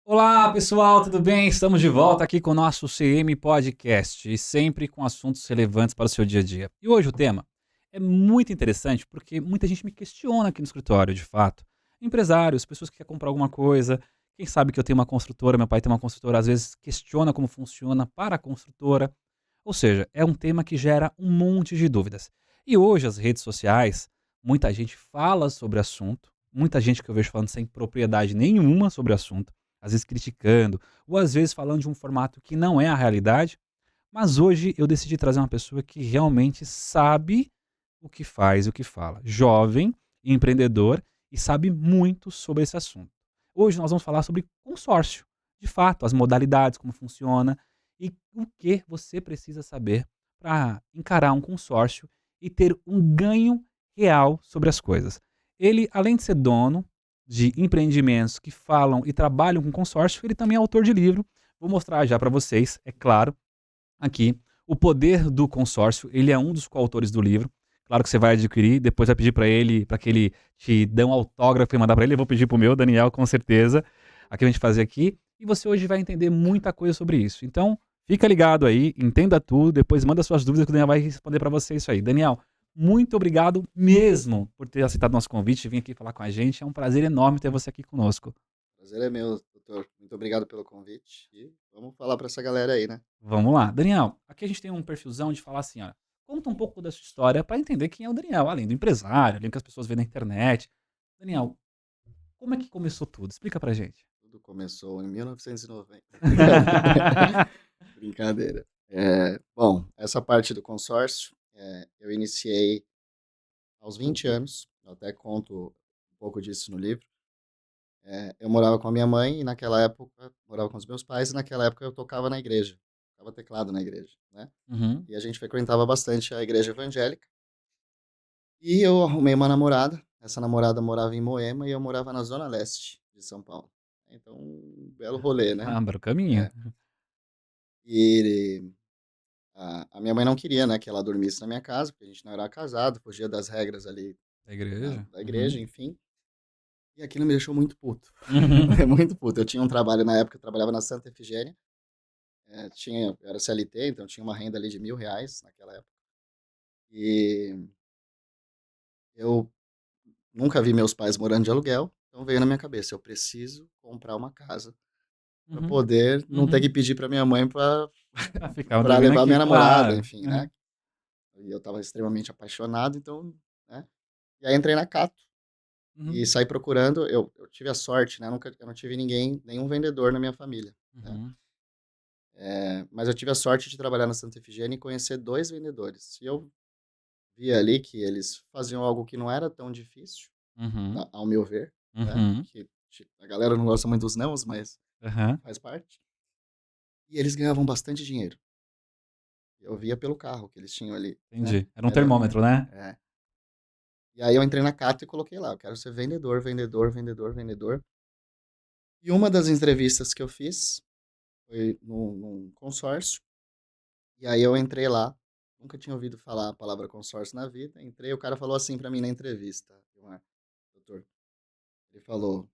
Olá, pessoal, tudo bem? Estamos de volta aqui com o nosso CM Podcast e sempre com assuntos relevantes para o seu dia a dia. E hoje o tema é muito interessante porque muita gente me questiona aqui no escritório, de fato. Empresários, pessoas que querem comprar alguma coisa, quem sabe que eu tenho uma construtora, meu pai tem uma construtora, às vezes questiona como funciona para a construtora. Ou seja, é um tema que gera um monte de dúvidas. E hoje as redes sociais, muita gente fala sobre o assunto, muita gente que eu vejo falando sem propriedade nenhuma sobre o assunto, às vezes criticando, ou às vezes falando de um formato que não é a realidade, mas hoje eu decidi trazer uma pessoa que realmente sabe o que faz e o que fala. Jovem, empreendedor e sabe muito sobre esse assunto. Hoje nós vamos falar sobre consórcio, de fato, as modalidades, como funciona e o que você precisa saber para encarar um consórcio e ter um ganho real sobre as coisas. Ele, além de ser dono de empreendimentos que falam e trabalham com consórcio, ele também é autor de livro. Vou mostrar já para vocês, é claro, aqui, O Poder do Consórcio. Ele é um dos coautores do livro. Claro que você vai adquirir, depois vai pedir para ele, para que ele te dê um autógrafo e mandar para ele. Eu vou pedir para o meu, Daniel, com certeza. Aqui a gente fazer aqui. E você hoje vai entender muita coisa sobre isso. Então, fica ligado aí, entenda tudo, depois manda suas dúvidas que o Daniel vai responder para você isso aí. Daniel, muito obrigado mesmo por ter aceitado nosso convite e vir aqui falar com a gente. É um prazer enorme ter você aqui conosco. Prazer é meu, doutor. Muito obrigado pelo convite. E vamos falar para essa galera aí, né? Vamos lá. Daniel, aqui a gente tem um perfilzão de falar assim, ó, conta um pouco da sua história para entender quem é o Daniel, além do empresário, além do que as pessoas veem na internet. Daniel, como é que começou tudo? Explica pra gente. Tudo começou em 1990. Brincadeira. Brincadeira. Bom, essa parte do consórcio, eu iniciei aos 20 anos. Eu até conto um pouco disso no livro. Eu morava com a minha mãe e naquela época, morava com os meus pais e naquela época eu tocava na igreja. Tocava teclado na igreja, né? Uhum. E a gente frequentava bastante a igreja evangélica. E eu arrumei uma namorada, essa namorada morava em Moema e eu morava na zona leste de São Paulo. Então, um belo rolê, né. Ah, bora o caminho. É. E a minha mãe não queria, né, que ela dormisse na minha casa, porque a gente não era casado, fugia das regras ali, Da né, igreja? da igreja, Uhum. enfim. E aquilo me deixou muito puto, Uhum. muito puto. Eu tinha um trabalho na época, eu trabalhava na Santa Efigênia, eu era CLT, então eu tinha uma renda ali de R$ 1.000 naquela época. E eu nunca vi meus pais morando de aluguel, então veio na minha cabeça, eu preciso comprar uma casa para Uhum. poder não ter Uhum. que pedir para minha mãe para Ah, ficava para dormindo levar aqui, minha namorada, claro. enfim, né. Uhum. E eu estava extremamente apaixonado, então, né. E aí entrei na Cato Uhum. e saí procurando, eu tive a sorte, né, eu não tive nenhum vendedor na minha família, né. Uhum. Mas eu tive a sorte de trabalhar na Santa Efigênia e conhecer 2 vendedores. E eu vi ali que eles faziam algo que não era tão difícil, Uhum. ao meu ver, né, Uhum. que a galera não gosta muito dos nãos, mas Aham. faz parte. E eles ganhavam bastante dinheiro. Eu via pelo carro que eles tinham ali, né. Entendi. Era um termômetro, né? É. E aí eu entrei na Cato e coloquei lá: "Eu quero ser vendedor, vendedor, vendedor, vendedor". E uma das entrevistas que eu fiz foi num consórcio, e aí eu entrei lá, nunca tinha ouvido falar a palavra consórcio na vida, entrei, o cara falou assim pra mim na entrevista, Gilmar, doutor, ele falou: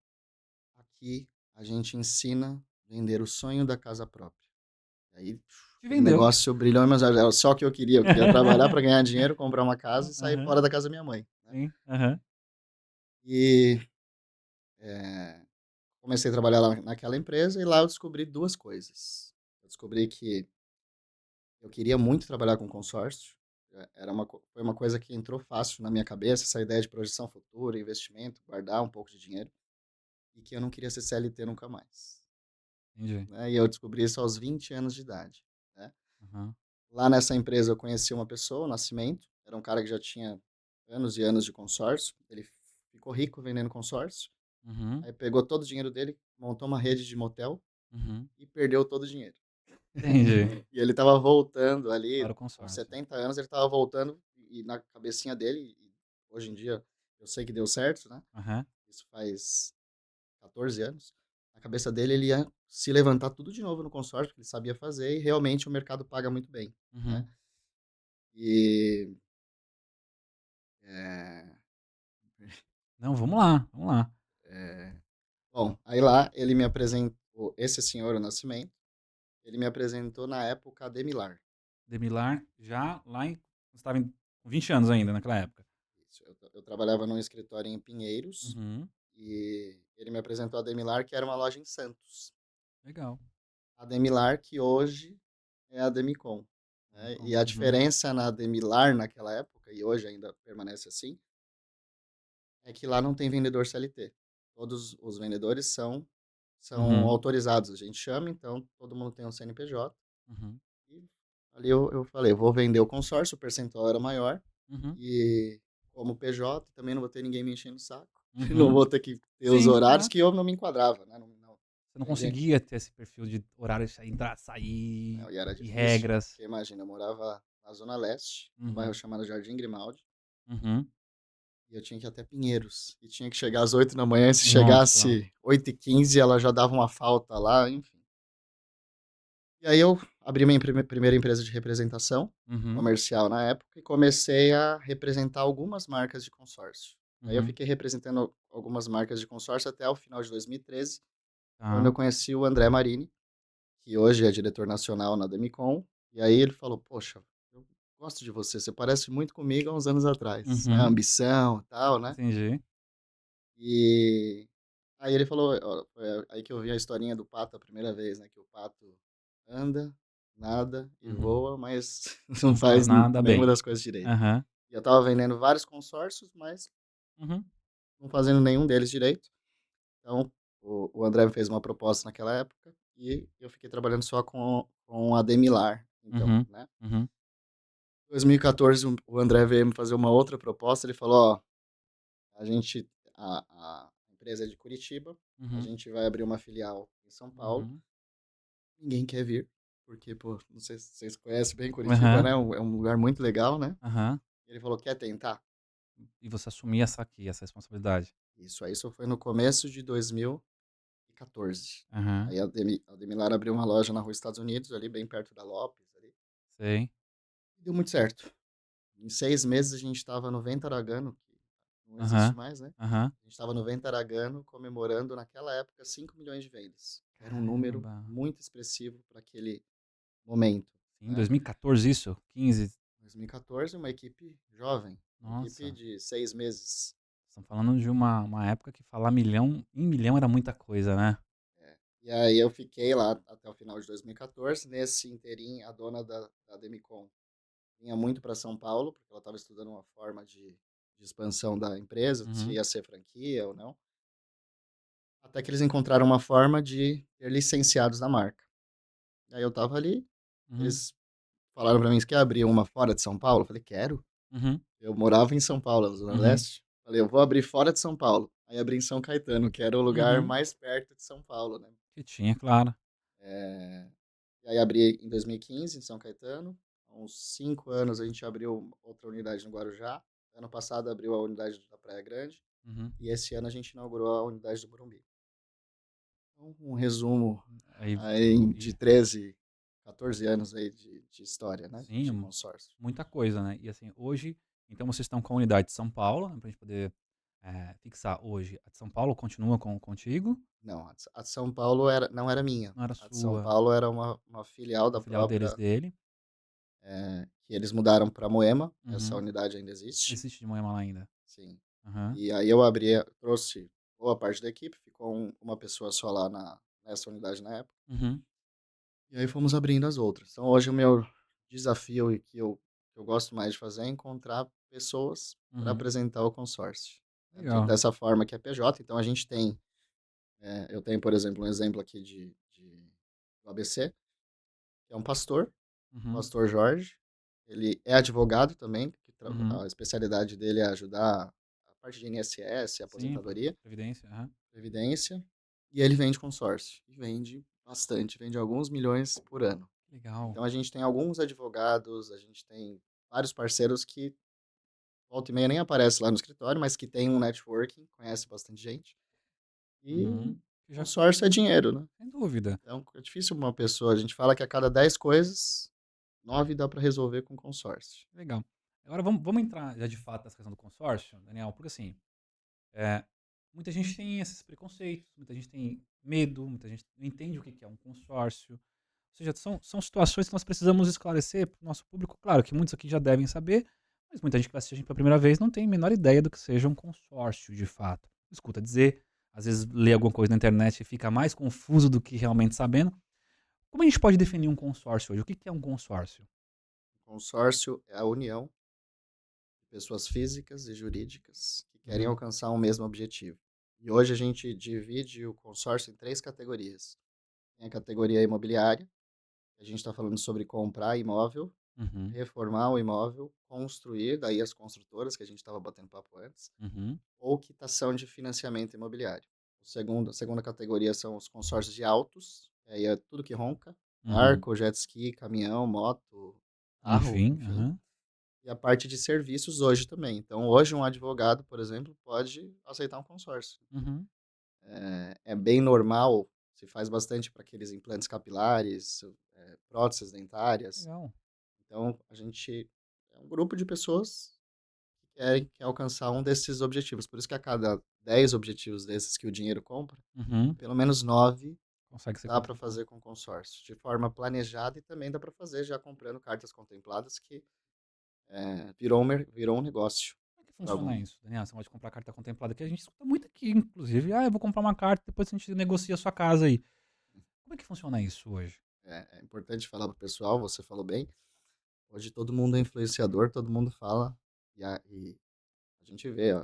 "Aqui a gente ensina a vender o sonho da casa própria". Aí Te aquele vendeu. negócio brilhou em meus olhos, era só o que eu queria trabalhar para ganhar dinheiro, comprar uma casa e sair Aham. fora da casa da minha mãe, né. Sim. Aham. E, eh, comecei a trabalhar lá naquela empresa e lá eu descobri 2 coisas. Eu descobri que eu queria muito trabalhar com consórcio, era foi uma coisa que entrou fácil na minha cabeça, essa ideia de projeção futura, investimento, guardar um pouco de dinheiro, e que eu não queria ser CLT nunca mais, Entendi. né. E eu descobri isso aos 20 anos de idade, né. Aham. Lá nessa empresa eu conheci uma pessoa, o Nascimento, era um cara que já tinha anos e anos de consórcio, ele ficou rico vendendo consórcio, Uhum. aí pegou todo o dinheiro dele, montou uma rede de motel Uhum. e perdeu todo o dinheiro. Entendi. E ele estava voltando ali, Para o com consórcio. 70 anos ele estava voltando e na cabecinha dele, e hoje em dia eu sei que deu certo, né, Aham. isso faz 14 anos, na cabeça dele ele ia se levantar tudo de novo no consórcio, porque ele sabia fazer e realmente o mercado paga muito bem, né. Uhum. E, eh Não, vamos lá, vamos lá. bom, aí lá ele me apresentou. esse senhor, o Nascimento, ele me apresentou na época a Demilar. Demilar, já lá em. Você estava com 20 anos ainda naquela época. Isso, eu trabalhava num escritório em Pinheiros Uhum. e ele me apresentou a Demilar, que era uma loja em Santos. Legal. A Demilar, que hoje é a Demicon, né? Demicon. E a Uhum. diferença na Demilar naquela época, e hoje ainda permanece assim, é que lá não tem vendedor CLT. Todos os vendedores são Uhum. autorizados. A gente chama, então todo mundo tem um CNPJ. Uhum. E ali eu falei, vou vender o consórcio, o percentual era maior. Uhum. E como PJ, também não vou ter ninguém me enchendo o saco. Não Uhum. vou ter que ter os Sim, horários claro. que eu não me enquadrava, né? Você não Vendi, conseguia ter esse perfil de horário de entrar, não, sair e era e difícil, regras. porque imagina, eu morava na Zona Leste, num bairro Uhum. chamado Jardim Grimaldi, Uhum. e eu tinha que ir até Pinheiros, e tinha que chegar às 8 da manhã, e se Nossa. chegasse 8h15, ela já dava uma falta lá, enfim. E aí eu abri minha primeira empresa de representação Uhum. comercial na época e comecei a representar algumas marcas de consórcio. Aí eu Uhum. fiquei representando algumas marcas de consórcio até o final de 2013, quando eu Tá. conheci o André Marini, que hoje é diretor nacional na Demicon. E aí ele falou: Poxa, eu gosto de você, você parece muito comigo há uns anos atrás, né? Uhum. Ambição e tal, né? Entendi. E aí ele falou: ó, foi aí que eu vi a historinha do pato a primeira vez, né? Que o pato anda, nada e Uhum. voa, mas não Não faz faz nada nenhuma bem. das coisas direito. Aham. E eu tava vendendo vários consórcios, mas Uhum. não fazendo nenhum deles direito. Então, o André me fez uma proposta naquela época e eu fiquei trabalhando só com a Demilar, então, Uhum. né. Uhum. Em 2014, o André veio me fazer uma outra proposta, ele falou: "Ó, a gente a empresa é de Curitiba, a Uhum. gente vai abrir uma filial em São Paulo, Uhum. ninguém quer vir, porque, pô, não sei se vocês conhecem bem Curitiba, Aham. né, é um lugar muito legal, né". Aham. Ele falou: "Quer tentar?". E você assumia essa responsabilidade. Isso foi no começo de 2014. Aham. Aí a Demilar abriu uma loja na rua Estados Unidos, ali bem perto da Lopes, ali. Sei. E deu muito certo. Em 6 meses a gente estava no Ventaragano, que não existe Aham. mais, né. Aham. A gente estava no Ventaragano comemorando naquela época 5 milhões de vendas. Era um número Caramba. muito expressivo para aquele momento, Sim, né. 2014 isso? 15. 2014, uma equipe jovem, uma equipe Nossa. de 6 meses. Estamos falando de uma época que falar milhão em milhão era muita coisa, né? É. E aí eu fiquei lá até o final de 2014. Nesse interim, a dona da Demicon vinha muito para São Paulo, porque ela estava estudando uma forma de expansão da empresa, se Uhum. ia ser franquia ou não. Até que eles encontraram uma forma de ter licenciados da marca. Aí eu estava ali, Uhum. eles falaram para mim: "Você quer abrir uma fora de São Paulo?" Eu falei: "Quero". Uhum. Eu morava em São Paulo, na Zona Uhum. Leste. Falei: "Eu vou abrir fora de São Paulo". Aí abri em São Caetano, que era o lugar Uhum. mais perto de São Paulo, né. Que tinha, claro. Eh, e aí abri em 2015 em São Caetano. Há uns 5 anos a gente abriu outra unidade no Guarujá. Ano passado abriu a unidade da Praia Grande Uhum. e esse ano a gente inaugurou a unidade do Morumbi. Então, um resumo Aí aí de e 13, 14 anos aí de história, né, sim, de consórcio. muita coisa, né. E assim, hoje então vocês estão com a unidade de São Paulo, né, pra gente poder, fixar hoje. A de São Paulo continua contigo? Não, a de São Paulo não era minha. Não era A de São sua, Paulo era uma filial uma da filial deles própria, dele? que eles mudaram para Moema. Essa Uhum. unidade ainda existe, Existe de Moema lá ainda? sim. Aham. E aí eu trouxe boa parte da equipe, ficou uma pessoa só lá nessa unidade na época, Uhum. e aí fomos abrindo as outras. Então hoje o meu desafio e que eu gosto mais de fazer é encontrar pessoas para Uhum. apresentar o consórcio, né, Legal. dessa forma que é PJ. Então a gente tem, eu tenho, por exemplo, um exemplo aqui do ABC, que é um pastor, o Uhum. pastor Jorge. Ele é advogado também, Uhum. a especialidade dele é ajudar a parte de INSS, Sim, aposentadoria, previdência. Aham. previdência, e ele vende consórcio. E vende bastante, vende alguns milhões por ano. Legal. Então a gente tem alguns advogados, a gente tem vários parceiros que volta e meia nem aparece lá no escritório, mas que tem um networking, conhece bastante gente. E Uhum. Já consórcio é dinheiro, né? sem dúvida. Então é difícil uma pessoa, a gente fala que a cada 10 coisas, 9 dá para resolver com consórcio. Legal. Agora vamos entrar já de fato nessa questão do consórcio, Daniel, porque assim, muita gente tem esses preconceitos, muita gente tem medo, muita gente não entende o que que é um consórcio. Ou seja, são situações que nós precisamos esclarecer para o nosso público. Claro que muitos aqui já devem saber, mas muita gente que vai assistir a gente pela primeira vez não tem a menor ideia do que seja um consórcio de fato. Escuta dizer, às vezes lê alguma coisa na internet e fica mais confuso do que realmente sabendo. Como a gente pode definir um consórcio hoje? O que que é um consórcio? Consórcio é a união de pessoas físicas e jurídicas que querem Uhum, alcançar o mesmo objetivo. E hoje a gente divide o consórcio em 3 categorias. Tem a categoria imobiliária, que a gente está falando sobre comprar imóvel, uhum, reformar o imóvel, construir, daí as construtoras que a gente estava batendo papo antes, uhum, ou quitação de financiamento imobiliário. A segunda categoria são os consórcios de autos, aí é tudo que ronca, uhum. barco, jet ski, caminhão, moto, carro, Enfim, enfim. aham. E a parte de serviços hoje também. Então, hoje um advogado, por exemplo, pode aceitar um consórcio. Uhum. É bem normal, se faz bastante para aqueles implantes capilares, próteses dentárias. Legal. Então, a gente é um grupo de pessoas que quer alcançar um desses objetivos. Por isso que a cada 10 objetivos desses que o dinheiro compra, Uhum. pelo menos 9 Consegue ser dá para contemplado. fazer com consórcio, de forma planejada e também dá para fazer já comprando cartas contempladas, que virou um negócio Como é que para funciona alguns. isso, Daniel? Você pode comprar carta contemplada, que a gente escuta muito aqui, inclusive. Ah, eu vou comprar uma carta, depois a gente negocia a sua casa aí. Como é que funciona isso hoje? É importante falar para o pessoal, você falou bem, hoje todo mundo é influenciador, todo mundo fala, e a gente vê, ó,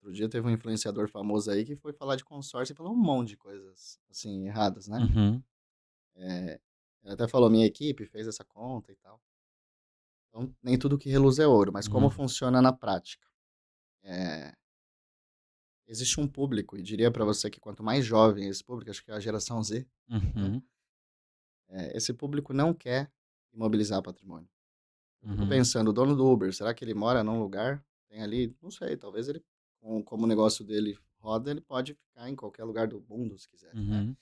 outro dia teve um influenciador famoso aí que foi falar de consórcio e falou um monte de coisas, assim, erradas, né? Uhum. É, ele até falou, minha equipe fez essa conta e tal. Então, nem tudo que reluz é ouro, mas como Uhum. funciona na prática? É, existe um público, e diria para você que quanto mais jovem esse público, acho que é a geração Z, né? Uhum. Esse público não quer imobilizar patrimônio. Eu fico Uhum. pensando, o dono do Uber, será que ele mora num lugar, tem ali, não sei, talvez ele, como o negócio dele roda, ele pode ficar em qualquer lugar do mundo, se quiser, né? Uhum.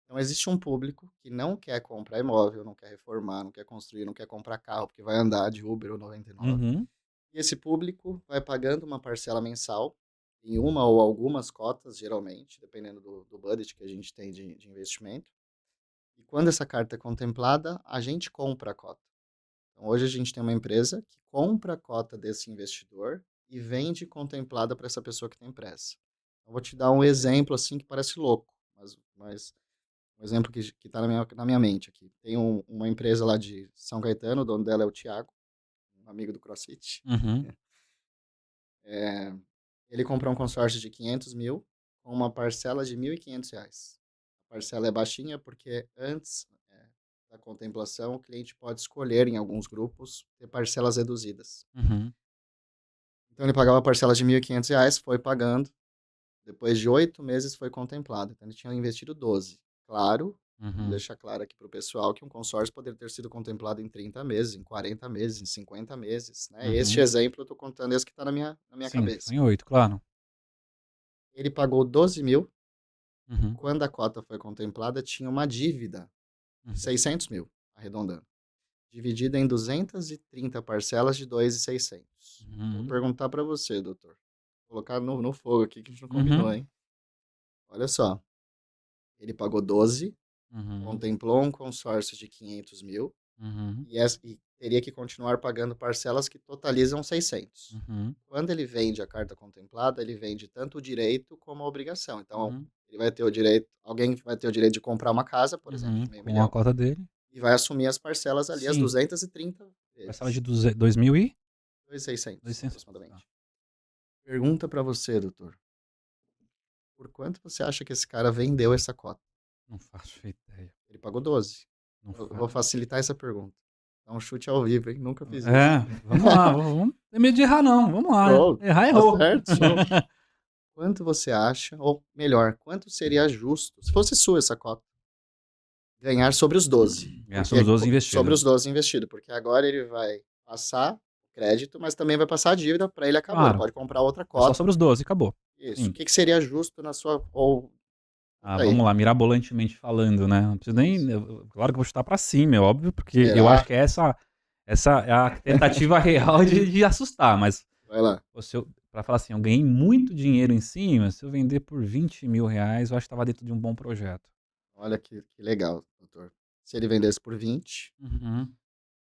Então, existe um público que não quer comprar imóvel, não quer reformar, não quer construir, não quer comprar carro, porque vai andar de Uber ou 99. Uhum. E esse público vai pagando uma parcela mensal, em uma ou algumas cotas, geralmente, dependendo do budget que a gente tem de investimento. E quando essa carta é contemplada, a gente compra a cota. Então, hoje a gente tem uma empresa que compra a cota desse investidor e vende contemplada para essa pessoa que tem pressa. Eu vou te dar um exemplo assim que parece louco, mas um exemplo que está na minha mente aqui. Tem uma empresa lá de São Caetano, o dono dela é o Thiago, um amigo do CrossFit. Uhum. É, ele comprou um consórcio de 500 mil com uma parcela de R$ 1.500. A parcela é baixinha porque antes da contemplação o cliente pode escolher em alguns grupos ter parcelas reduzidas. Uhum. Então ele pagava a parcela de R$ 1.500, foi pagando. Depois de 8 meses foi contemplado. Então ele tinha investido 12. Claro, vamos Uhum. deixar claro aqui para o pessoal que um consórcio poderia ter sido contemplado em 30 meses, em 40 meses, em 50 meses. Né? Este Uhum. exemplo eu estou contando esse que está na minha Sim, cabeça. foi em 8, claro. Ele pagou 12 mil e Uhum. quando a cota foi contemplada tinha uma dívida de Uhum. 600 mil, arredondando, dividida em 230 parcelas de 2.600. Vou Uhum. perguntar para você, doutor. Vou colocar no fogo aqui que a gente não combinou, Uhum. hein? Olha só, ele pagou 12, Uhum. contemplou um consórcio de 500 mil Uhum. e teria que continuar pagando parcelas que totalizam 600. Uhum. Quando ele vende a carta contemplada, ele vende tanto o direito como a obrigação. Então, Uhum. ele vai ter o direito, alguém vai ter o direito de comprar uma casa, por exemplo, Uhum. de meio Com a milhão, cota dele. e vai assumir as parcelas ali, as Sim. 230 Parcela de vezes. 2.000 e 2.600, 200. Tá. aproximadamente. Pergunta para você, doutor. Por quanto você acha que esse cara vendeu essa cota? Não faço ideia. Ele pagou 12. Não Eu fa vou facilitar essa pergunta. Dá um chute ao vivo, hein? Nunca fiz isso. É, vamos lá, vamos ter medo de errar não, vamos lá. Show. Errar, Tá errou. certo, show. Quanto você acha, ou melhor, quanto seria justo, se fosse sua essa cota, ganhar sobre os 12? É, sobre os Porque 12 sobre investidos. os 12 investidos, porque agora ele vai passar o crédito, mas também vai passar a dívida, para ele acabou, ele Claro, pode comprar outra é só cota. sobre os 12, acabou. Isso. O Sim. que seria justo na sua, ou Ah, conta aí. vamos lá, mirabolantemente falando, né, não preciso nem Isso. claro que eu vou chutar pra cima, é óbvio, porque eu acho Será? que essa é a tentativa real de assustar, mas Vai lá. se eu Pra falar assim, eu ganhei muito dinheiro em cima, se eu vender por R$ 20.000, eu acho que estava dentro de um bom projeto. Olha que legal, doutor. Se ele vendesse por 20, Uhum,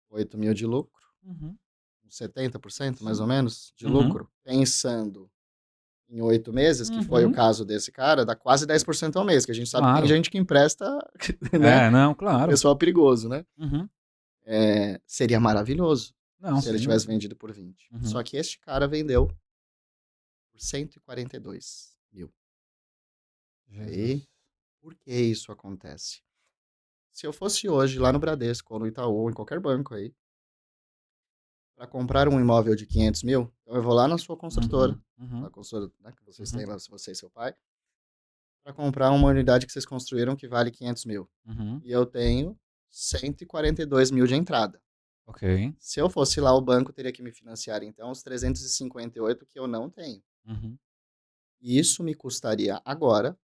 8 mil de lucro, uhum, uns 70% mais ou sim. menos de Uhum, lucro, pensando em 8 meses, que foi o uhum, caso desse cara, dá quase 10% ao mês, que a gente sabe que tem claro. gente que empresta, né? É, não, Um claro. pessoal perigoso, né? Uhum. Seria maravilhoso Não, se ele sem tivesse dúvida. vendido por 20. Uhum. Só que este cara vendeu por 142 mil. Aí, Jesus. por que isso acontece? Se eu fosse hoje lá no Bradesco ou no Itaú ou em qualquer banco aí, para comprar um imóvel de 500 mil, então eu vou lá na sua construtora, Uhum, uhum, na construtora, né, que vocês uhum, têm lá, se você e seu pai, para comprar uma unidade que vocês construíram que vale 500 mil. uhum. E eu tenho 142 mil de entrada. Ok. Se eu fosse lá, o banco teria que me financiar, então, os 358 que eu não tenho. Uhum. E isso me custaria agora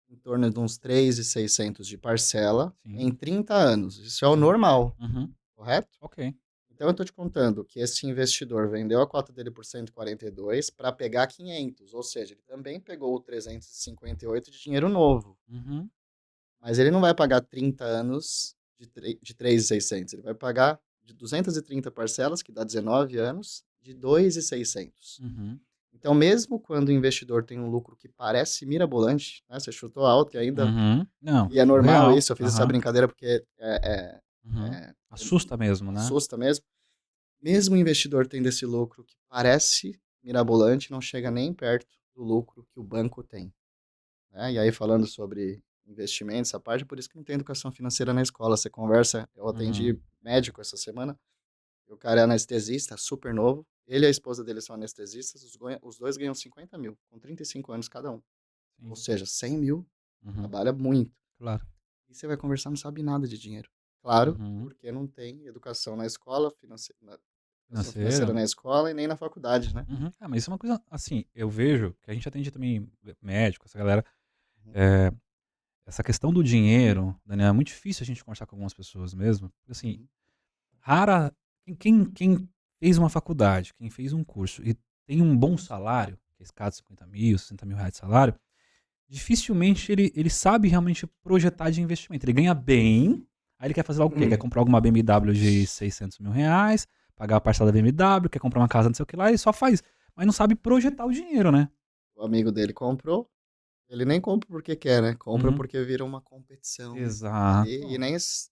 em torno de uns 3.600 de parcela Sim, em 30 anos. Isso é o sim. normal, Uhum. correto? Ok. Então eu estou te contando que esse investidor vendeu a cota dele por 142 para pegar 500, ou seja, ele também pegou o 358 de dinheiro novo, Uhum. mas ele não vai pagar 30 anos de 3.600, ele vai pagar de 230 parcelas, que dá 19 anos, de 2.600. Uhum. Então, mesmo quando o investidor tem um lucro que parece mirabolante, né, você chutou alto e ainda. Uhum. Não, E é normal surreal. isso, eu fiz essa Aham. brincadeira porque Uhum. é, Assusta mesmo, né? assusta mesmo. Mesmo o investidor tendo esse lucro que parece mirabolante, não chega nem perto do lucro que o banco tem. Né? E aí, falando sobre investimentos, essa parte, por isso que não tem educação financeira na escola. Você conversa, eu Uhum. atendi médico essa semana, e o cara é anestesista, super novo. Ele e a esposa dele são anestesistas, os dois ganham 50 mil, com 35 anos cada um. Ou Sim. seja, 100 mil, Uhum. trabalha muito. Claro. E você vai conversar, não sabe nada de dinheiro. Claro, Uhum. porque não tem educação na escola, educação financeira Financeiro. na escola e nem na faculdade, né? Uhum. Ah, mas isso é uma coisa, assim, eu vejo que a gente atende também médico, essa galera. Uhum, É, essa questão do dinheiro, Daniel, é muito difícil a gente conversar com algumas pessoas mesmo. Assim, uhum, rara. Quem fez uma faculdade, quem fez um curso e tem um bom salário, que é esse caso de 50 mil, 60 mil reais de salário, dificilmente ele sabe realmente projetar de investimento. Ele ganha bem, aí ele quer fazer algo o quê? Quer uhum. comprar alguma BMW de 600 mil reais, pagar a parcela da BMW, quer comprar uma casa não sei o que lá, ele só faz. Mas não sabe projetar o dinheiro, né? O amigo dele comprou, ele nem compra porque quer, né? Compra Uhum. porque vira uma competição ali e Exato.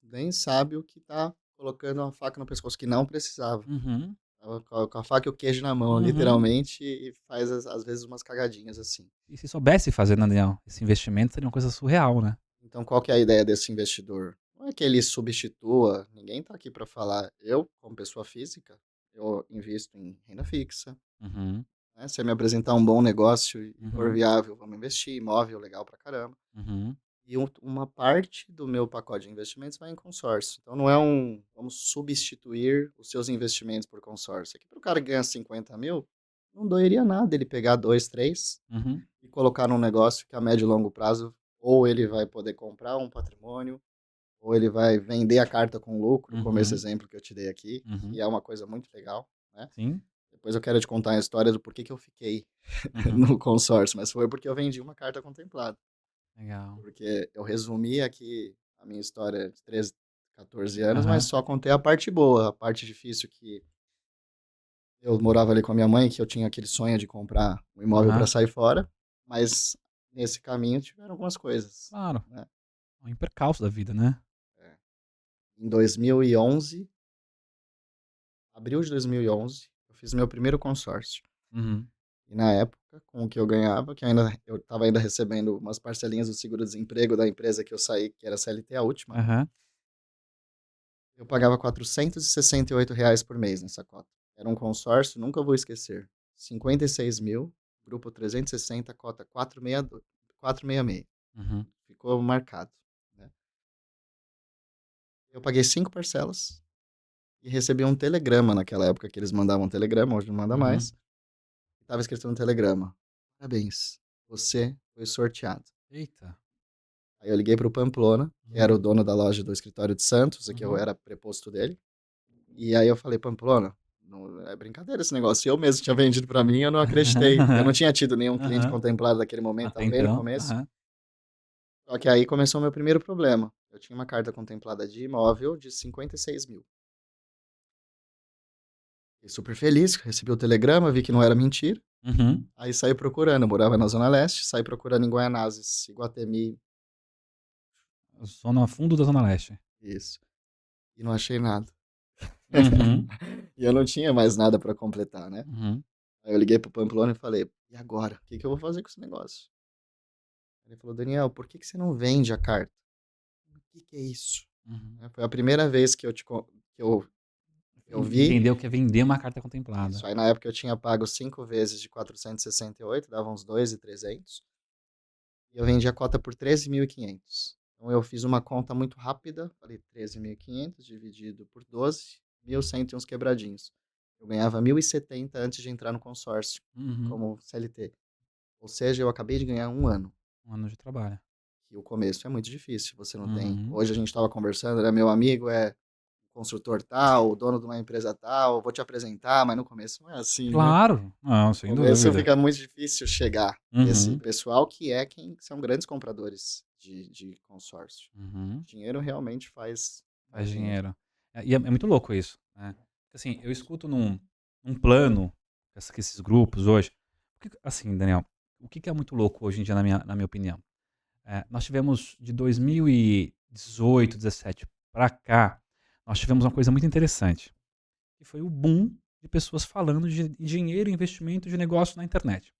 nem sabe o que tá colocando uma faca no pescoço, que não precisava. Uhum. Tava com a faca e o queijo na mão, Uhum. literalmente, e faz às vezes umas cagadinhas assim. E se soubesse fazer, né, Daniel, esse investimento seria uma coisa surreal, né? Então, qual que é a ideia desse investidor? Não é que ele substitua, ninguém está aqui para falar. Eu, como pessoa física, eu invisto em renda fixa. Uhum. Né? Se eu me apresentar um bom negócio e for Uhum. viável, vamos investir. Imóvel, legal pra caramba. Uhum. E uma parte do meu pacote de investimentos vai em consórcio. Então, não é vamos substituir os seus investimentos por consórcio. Aqui, para o cara ganhar 50 mil, não doeria nada ele pegar dois, três Uhum. e colocar num negócio que a médio e longo prazo, ou ele vai poder comprar um patrimônio, ou ele vai vender a carta com lucro, como esse Uhum. exemplo que eu te dei aqui, Uhum. que é uma coisa muito legal, né? Sim. Depois eu quero te contar a história do porquê que eu fiquei Uhum. no consórcio, mas foi porque eu vendi uma carta contemplada. Legal. Porque eu resumi aqui a minha história de 13, 14 anos, mas Aham. só contei a parte boa, a parte difícil que eu morava ali com a minha mãe, que eu tinha aquele sonho de comprar um imóvel para Aham. sair fora, mas nesse caminho tiveram algumas coisas, Claro. né? É um percalço da vida, né? É. Em 2011, abril de 2011, eu fiz meu primeiro consórcio. Uhum. E na época, com o que eu ganhava, que ainda eu estava ainda recebendo umas parcelinhas do seguro-desemprego da empresa que eu saí, que era CLT a última, né? Aham. Eu pagava R$ 468 por mês nessa cota. Era um consórcio, nunca vou esquecer. 56 mil, grupo 360, cota 462, 466. Uhum. Ficou marcado, né? Eu paguei 5 parcelas e recebi um telegrama naquela época que eles mandavam telegrama, hoje não manda Uhum. mais. Estava escrito no telegrama: Parabéns, você foi sorteado. Eita. Aí eu liguei para o Pamplona, que era Uhum. o dono da loja do escritório de Santos, que eu Uhum. era preposto dele. E aí eu falei: Pamplona, não é brincadeira esse negócio. Eu mesmo tinha vendido para mim, eu não acreditei. Eu não tinha tido nenhum cliente Aham. contemplado naquele momento, Até estava bem no então. começo. Aham. Só que aí começou o meu primeiro problema. Eu tinha uma carta contemplada de imóvel de 56.000. Fiquei super feliz, recebi o telegrama, vi que não era mentira. Uhum. Aí saí procurando, eu morava na Zona Leste, saí procurando em Guaianazes, Iguatemi, Zona fundo da Zona Leste. isso. E não achei nada. Uhum. E eu não tinha mais nada para completar, né? Uhum. Aí eu liguei pro Pamplona e falei, e agora? O que que eu vou fazer com esse negócio? Ele falou, Daniel, por que que você não vende a carta? O que que é isso? Uhum. Né, foi a primeira vez que eu vi Entendeu que é vender uma carta contemplada. isso. Aí na época eu tinha pago 5 vezes de 468, dava uns 2.300. E eu vendi a cota por 13.500. Então eu fiz uma conta muito rápida, falei 13.500 dividido por 12, 1.100 e uns quebradinhos. Eu ganhava 1.070 antes de entrar no consórcio Uhum. como CLT. Ou seja, eu acabei de ganhar um ano. Um ano de trabalho. E o começo é muito difícil, você não tem. Uhum. Hoje a gente estava conversando, né? Meu amigo é construtor tal, o dono de uma empresa tal, vou te apresentar, mas no começo não é assim, né? Claro. Não, No sem começo dúvida. fica muito difícil chegar nesse Uhum. pessoal que é quem são grandes compradores de consórcio. Uhum. Dinheiro realmente faz Faz dinheiro. dinheiro. E é muito louco isso, né. Assim, eu escuto num plano, que esses grupos hoje porque assim, Daniel, o que que é muito louco hoje em dia na minha opinião? Nós tivemos de 2018, 17 pra cá, nós tivemos uma coisa muito interessante, que foi o boom de pessoas falando de dinheiro, investimento, de negócio na internet.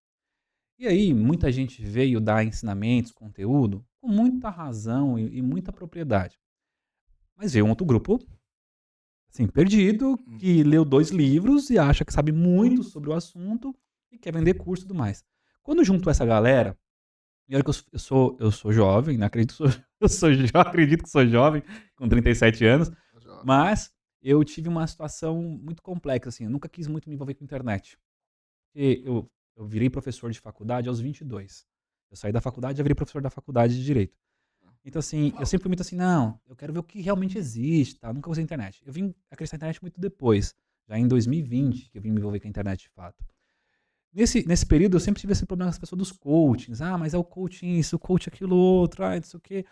E aí, muita gente veio dar ensinamentos, conteúdo, com muita razão e muita propriedade. Mas veio um outro grupo, assim, perdido, Hum. que leu 2 livros e acha que sabe muito sobre o assunto e quer vender curso e tudo mais. Quando juntou essa galera, e olha que eu sou jovem, não acredito que sou eu sou jo acredito que sou jovem, com 37 anos, Jovem. mas eu tive uma situação muito complexa, assim, eu nunca quis muito me envolver com internet. Porque eu virei professor de faculdade aos 22. Eu saí da faculdade, já virei professor da faculdade de direito. Então, assim, eu sempre fui muito assim: "Não, eu quero ver o que realmente existe, tá". Nunca usei internet. Eu vim acreditar na internet muito depois, já em 2020 que eu vim me envolver com a internet de fato. Nesse período eu sempre tive esse problema com as pessoas dos coachings: "Ah, mas é o coaching isso, o coach aquilo outro, ai não sei o quê".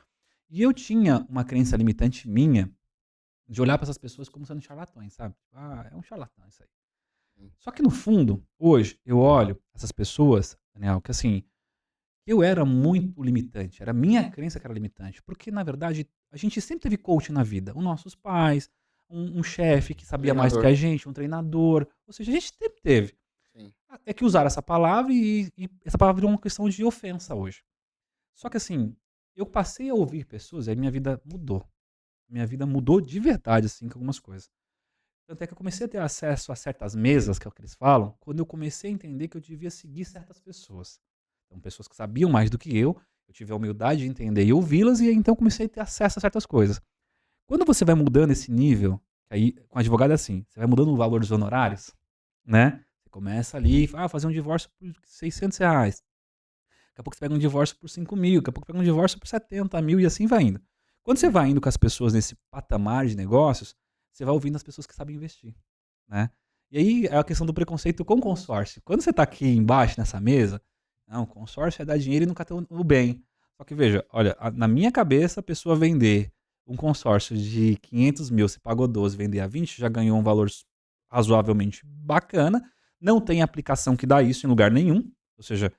E eu tinha uma crença limitante minha, de olhar para essas pessoas como sendo charlatões, sabe. "Ah, é um charlatão isso aí". Hum. Só que no fundo, hoje, eu olho essas pessoas, Daniel, que assim, eu era muito limitante, era a minha crença que era limitante, porque na verdade a gente sempre teve coach na vida, os nossos pais, um chefe que sabia mais do que Treinador. a gente, um treinador, ou seja, a gente sempre teve. Sim. É que usaram essa palavra e essa palavra virou uma questão de ofensa hoje. Só que assim, eu passei a ouvir pessoas e a minha vida mudou. Minha vida mudou de verdade, assim, com algumas coisas. Tanto é que eu comecei a ter acesso a certas mesas, que é o que eles falam, quando eu comecei a entender que eu devia seguir certas pessoas. Então, pessoas que sabiam mais do que eu tive a humildade de entender e ouvi-las, e aí então comecei a ter acesso a certas coisas. Quando você vai mudando esse nível, aí com advogado é assim, você vai mudando o valor dos honorários, né? Você começa ali, fazer um divórcio por R$ 600. Daqui a pouco você pega um divórcio por 5.000, daqui a pouco pega um divórcio por 70.000 e assim vai indo. Quando você vai indo com as pessoas nesse patamar de negócios, você vai ouvindo as pessoas que sabem investir, né. E aí é a questão do preconceito com consórcio. Quando você está aqui embaixo nessa mesa, não, consórcio é dar dinheiro e nunca ter o bem. Só que veja, olha, na minha cabeça a pessoa vender um consórcio de 500.000, você pagou 12, vender a 20, já ganhou um valor razoavelmente bacana, não tem aplicação que dá isso em lugar nenhum, ou seja,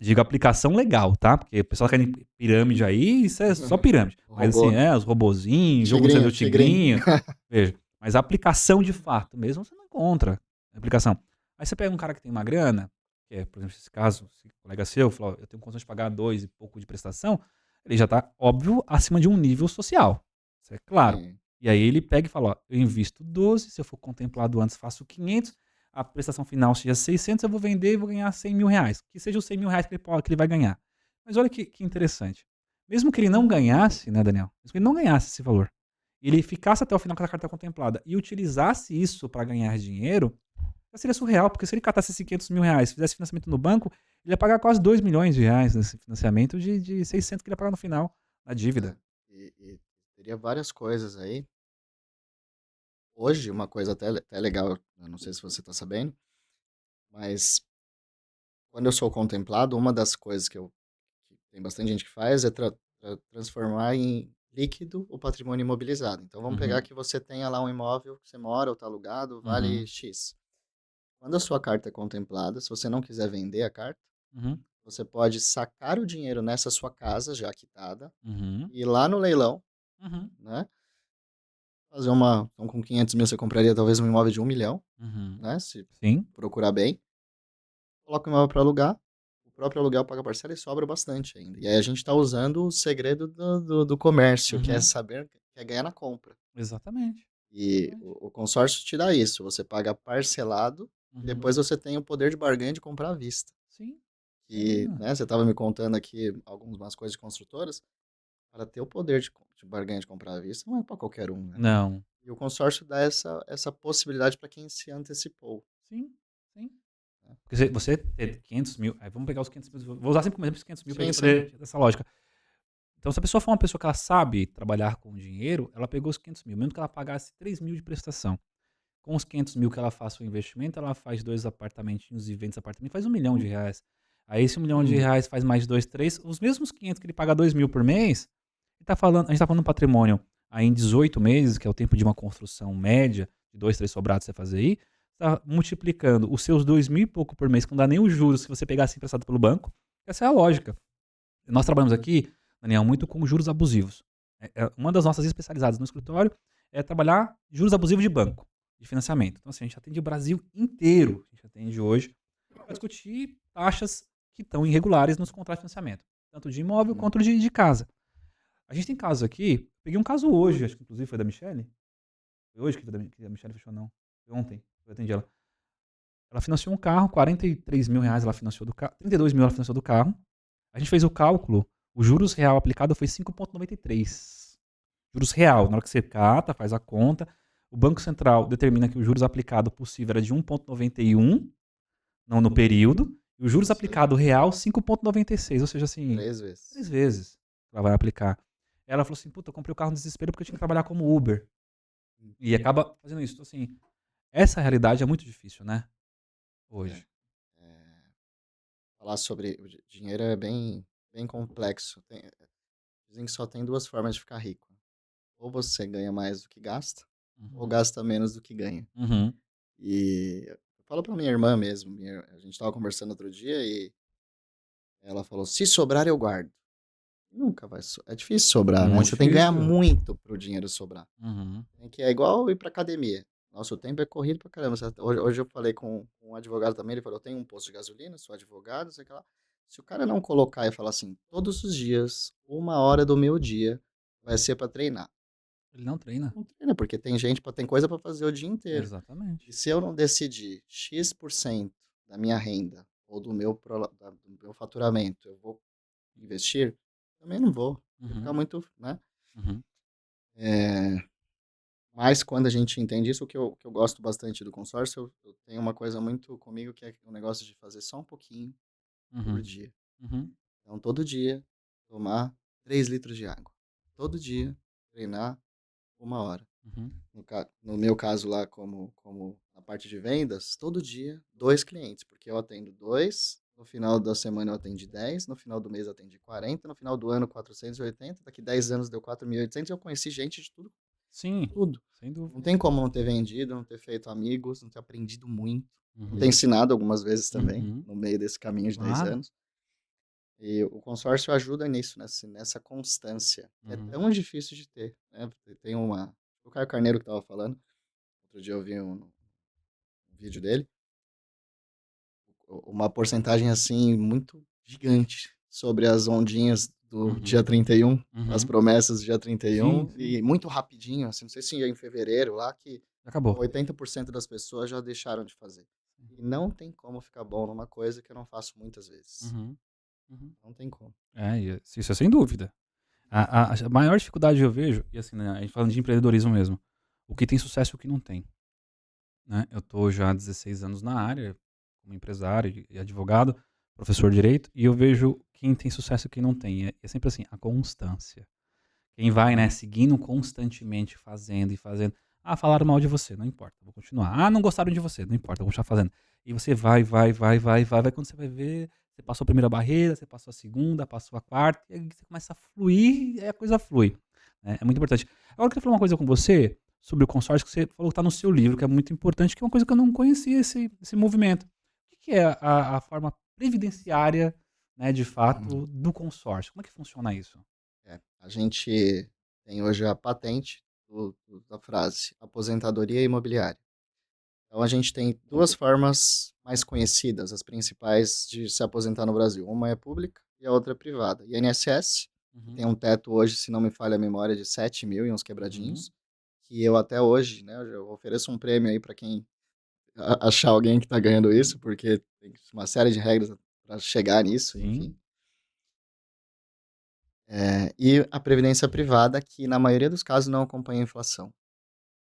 digo aplicação legal, tá? Porque o pessoal quer pirâmide aí, isso é só pirâmide. Mas assim, Robô. os robozinhos, jogo do Tigrinho, tigrinho. tigrinho, veja. Mas a aplicação de fato mesmo, você não encontra aplicação. Aí você pega um cara que tem uma grana, que é, por exemplo, esse caso, esse colega seu, falou: "Ó, eu tenho condição de pagar 2 e pouco de prestação", ele já tá, óbvio, acima de um nível social. Isso é claro. Sim. E aí ele pega e fala: "Ó, eu invisto 12, se eu for contemplado antes faço 500, a prestação final seja 600, eu vou vender e vou ganhar R$ 100.000, que seja os R$ 100.000 que ele vai ganhar". Mas olha que interessante. Mesmo que ele não ganhasse, né, Daniel, mesmo que ele não ganhasse esse valor, e ele ficasse até o final com a carta contemplada e utilizasse isso para ganhar dinheiro, já seria surreal, porque se ele catasse esses R$ 500.000, fizesse financiamento no banco, ele ia pagar quase R$ 2.000.000 nesse financiamento de 600 que ele ia pagar no final, na É. dívida. E teria várias coisas aí. Hoje, uma coisa até legal, eu não sei se você está sabendo, mas quando eu sou contemplado, uma das coisas que tem bastante gente que faz é transformar em líquido o patrimônio imobilizado. Então vamos pegar Uhum, que você tenha lá um imóvel que você mora ou está alugado, vale uhum, X. Quando a sua carta é contemplada, se você não quiser vender a carta, uhum, você pode sacar o dinheiro nessa sua casa já quitada, uhum, ir lá no leilão, uhum, né? Fazer uma. Então, com 500 mil você compraria talvez um imóvel de 1 milhão, uhum. né? Se Sim. procurar bem. Coloca o imóvel para alugar, o próprio aluguel paga parcela e sobra bastante ainda. E aí a gente está usando o segredo do comércio, que é Uhum. saber, que é ganhar na compra. Exatamente. E Exatamente. o consórcio te dá isso, você paga parcelado e Uhum. depois você tem o poder de barganha de comprar à vista. Sim. E, É. né, você estava me contando aqui algumas coisas de construtoras, para ter o poder de barganha de comprar à vista não é para qualquer um, né? Não. E o consórcio dá essa possibilidade para quem se antecipou, Sim, sim. né? Porque você ter 500 mil, aí vamos pegar os 500 mil, vou usar sempre como exemplo os 500 mil para a Sim, gente sim. poder ter essa lógica. Então, se a pessoa for uma pessoa que ela sabe trabalhar com dinheiro, ela pegou os 500 mil, mesmo que ela pagasse 3 mil de prestação. Com os 500 mil que ela faça o investimento, ela faz 2 apartamentinhos e vende esse apartamento, faz R$ 1 milhão. Aí esse Uhum. R$ 1 milhão faz mais 2, 3, os mesmos 500 que ele paga 2 mil por mês, a gente tá falando patrimônio aí em 18 meses, que é o tempo de uma construção média, de 2, 3 sobrados você fazer aí, tá multiplicando os seus 2 mil e pouco por mês, que não dá nem os juros se você pegasse emprestado pelo banco. Essa é a lógica. Nós trabalhamos aqui, Daniel, muito com juros abusivos. Uma das nossas especialidades no escritório é trabalhar juros abusivos de banco, de financiamento. Então, assim, a gente atende o Brasil inteiro. A gente atende hoje para discutir taxas que estão irregulares nos contratos de financiamento, tanto de imóvel Uhum. quanto de casa. A gente tem casos aqui, peguei um caso hoje, acho que inclusive foi da Michelle. Foi hoje que a Michelle fechou, não. Foi ontem, eu atendi ela. Ela financiou um carro, R$ 43 mil ela financiou do carro, 32 mil ela financiou do carro. A gente fez o cálculo, o juros real aplicado foi 5,93. Juros real, na hora que você cata, faz a conta, o Banco Central determina que o juros aplicado possível era de 1,91 no período, e o juros Sim, aplicado real 5,96, ou seja, assim, 3 vezes. 3 vezes ela vai aplicar. Ela falou assim, puta, eu comprei o carro no desespero porque eu tinha que trabalhar como Uber. Hum. E acaba fazendo isso. Então, assim, essa realidade é muito difícil, né? É, Hoje. falar sobre o dinheiro é bem complexo. Dizem que só tem duas formas de ficar rico. Ou você ganha mais do que gasta, ou Uhum. gasta menos do que ganha. Uhum. E eu falo pra minha irmã mesmo. A gente tava conversando outro dia e ela falou: se sobrar, eu guardo. Nunca vai. É difícil sobrar, né? Muito Você tem que ganhar difícil. muito pro dinheiro sobrar. Uhum. É igual ir pra academia. Nosso tempo é corrido pra caramba. Hoje eu falei com um advogado também, ele falou, eu tenho um posto de gasolina, sou advogado, sei lá. Se o cara não colocar e falar assim, todos os dias, 1 hora do meu dia vai ser pra treinar. Ele não treina. Não treina, porque tem coisa pra fazer o dia inteiro. E Exatamente. se eu não decidir X% da minha renda ou do meu faturamento, eu vou investir, também não vou. Vai ficar Uhum. muito, né? Uhum. É, mas quando a gente entende isso, o que eu gosto bastante do consórcio, eu tenho uma coisa muito comigo que é o negócio de fazer só um pouquinho por Uhum. dia. Uhum. Então, todo dia, tomar 3 litros de água. Todo dia, treinar 1 hora. Uhum. No meu caso lá, como na parte de vendas, todo dia, 2 clientes, porque eu atendo 2, no final da semana eu atendi 10, no final do mês eu atendi 40, no final do ano 480, daqui 10 anos deu 4.800 e eu conheci gente de tudo, Sim, tudo. sem Não dúvida. tem como não ter vendido, não ter feito amigos, não ter aprendido muito, não ter Uhum. ensinado algumas vezes também, Uhum. no meio desse caminho de 10 Claro. anos. E o consórcio ajuda nisso, nessa constância, que é Uhum. tão difícil de ter, né? Tem o Caio Carneiro que estava falando, outro dia eu vi um vídeo dele, uma porcentagem assim muito gigante sobre as ondinhas do dia Uhum. 31, as Uhum. promessas do dia trinta e Sim, um sim. e muito rapidinho, assim, não sei se é em fevereiro lá, que Acabou. 80% das pessoas já deixaram de fazer. E não tem como ficar bom numa coisa que eu não faço muitas vezes. Uhum. Uhum. Não tem como. Isso é sem dúvida. A maior dificuldade eu vejo, e assim, né, a gente falando de empreendedorismo mesmo, o que tem sucesso e o que não tem. Né? Eu tô já há 16 anos na área, como empresário e advogado, professor de direito, e eu vejo quem tem sucesso e quem não tem. É sempre assim, a constância. Quem vai, né, seguindo constantemente, fazendo e fazendo. Ah, falaram mal de você, não importa, vou continuar. Ah, não gostaram de você, não importa, vou continuar fazendo. E você vai, quando você vai ver, você passou a primeira barreira, você passou a segunda, passou a quarta, e aí você começa a fluir, e aí a coisa flui. Né? É muito importante. Agora eu queria falar uma coisa com você sobre o consórcio que você falou que está no seu livro, que é muito importante, que é uma coisa que eu não conhecia esse movimento. O que é a forma previdenciária, né, de Uhum. fato, do consórcio? Como é que funciona isso? A gente tem hoje a patente da frase aposentadoria imobiliária. Então a gente tem duas formas mais conhecidas, as principais de se aposentar no Brasil. Uma é pública e a outra é privada. INSS, que Uhum, tem um teto hoje, se não me falha a memória, de 7.000 e uns uhum, quebradinhos, que eu até hoje, né, eu ofereço um prêmio aí para quem achar alguém que está ganhando isso, porque tem uma série de regras para chegar nisso, enfim. sim. E a previdência privada, que na maioria dos casos não acompanha a inflação.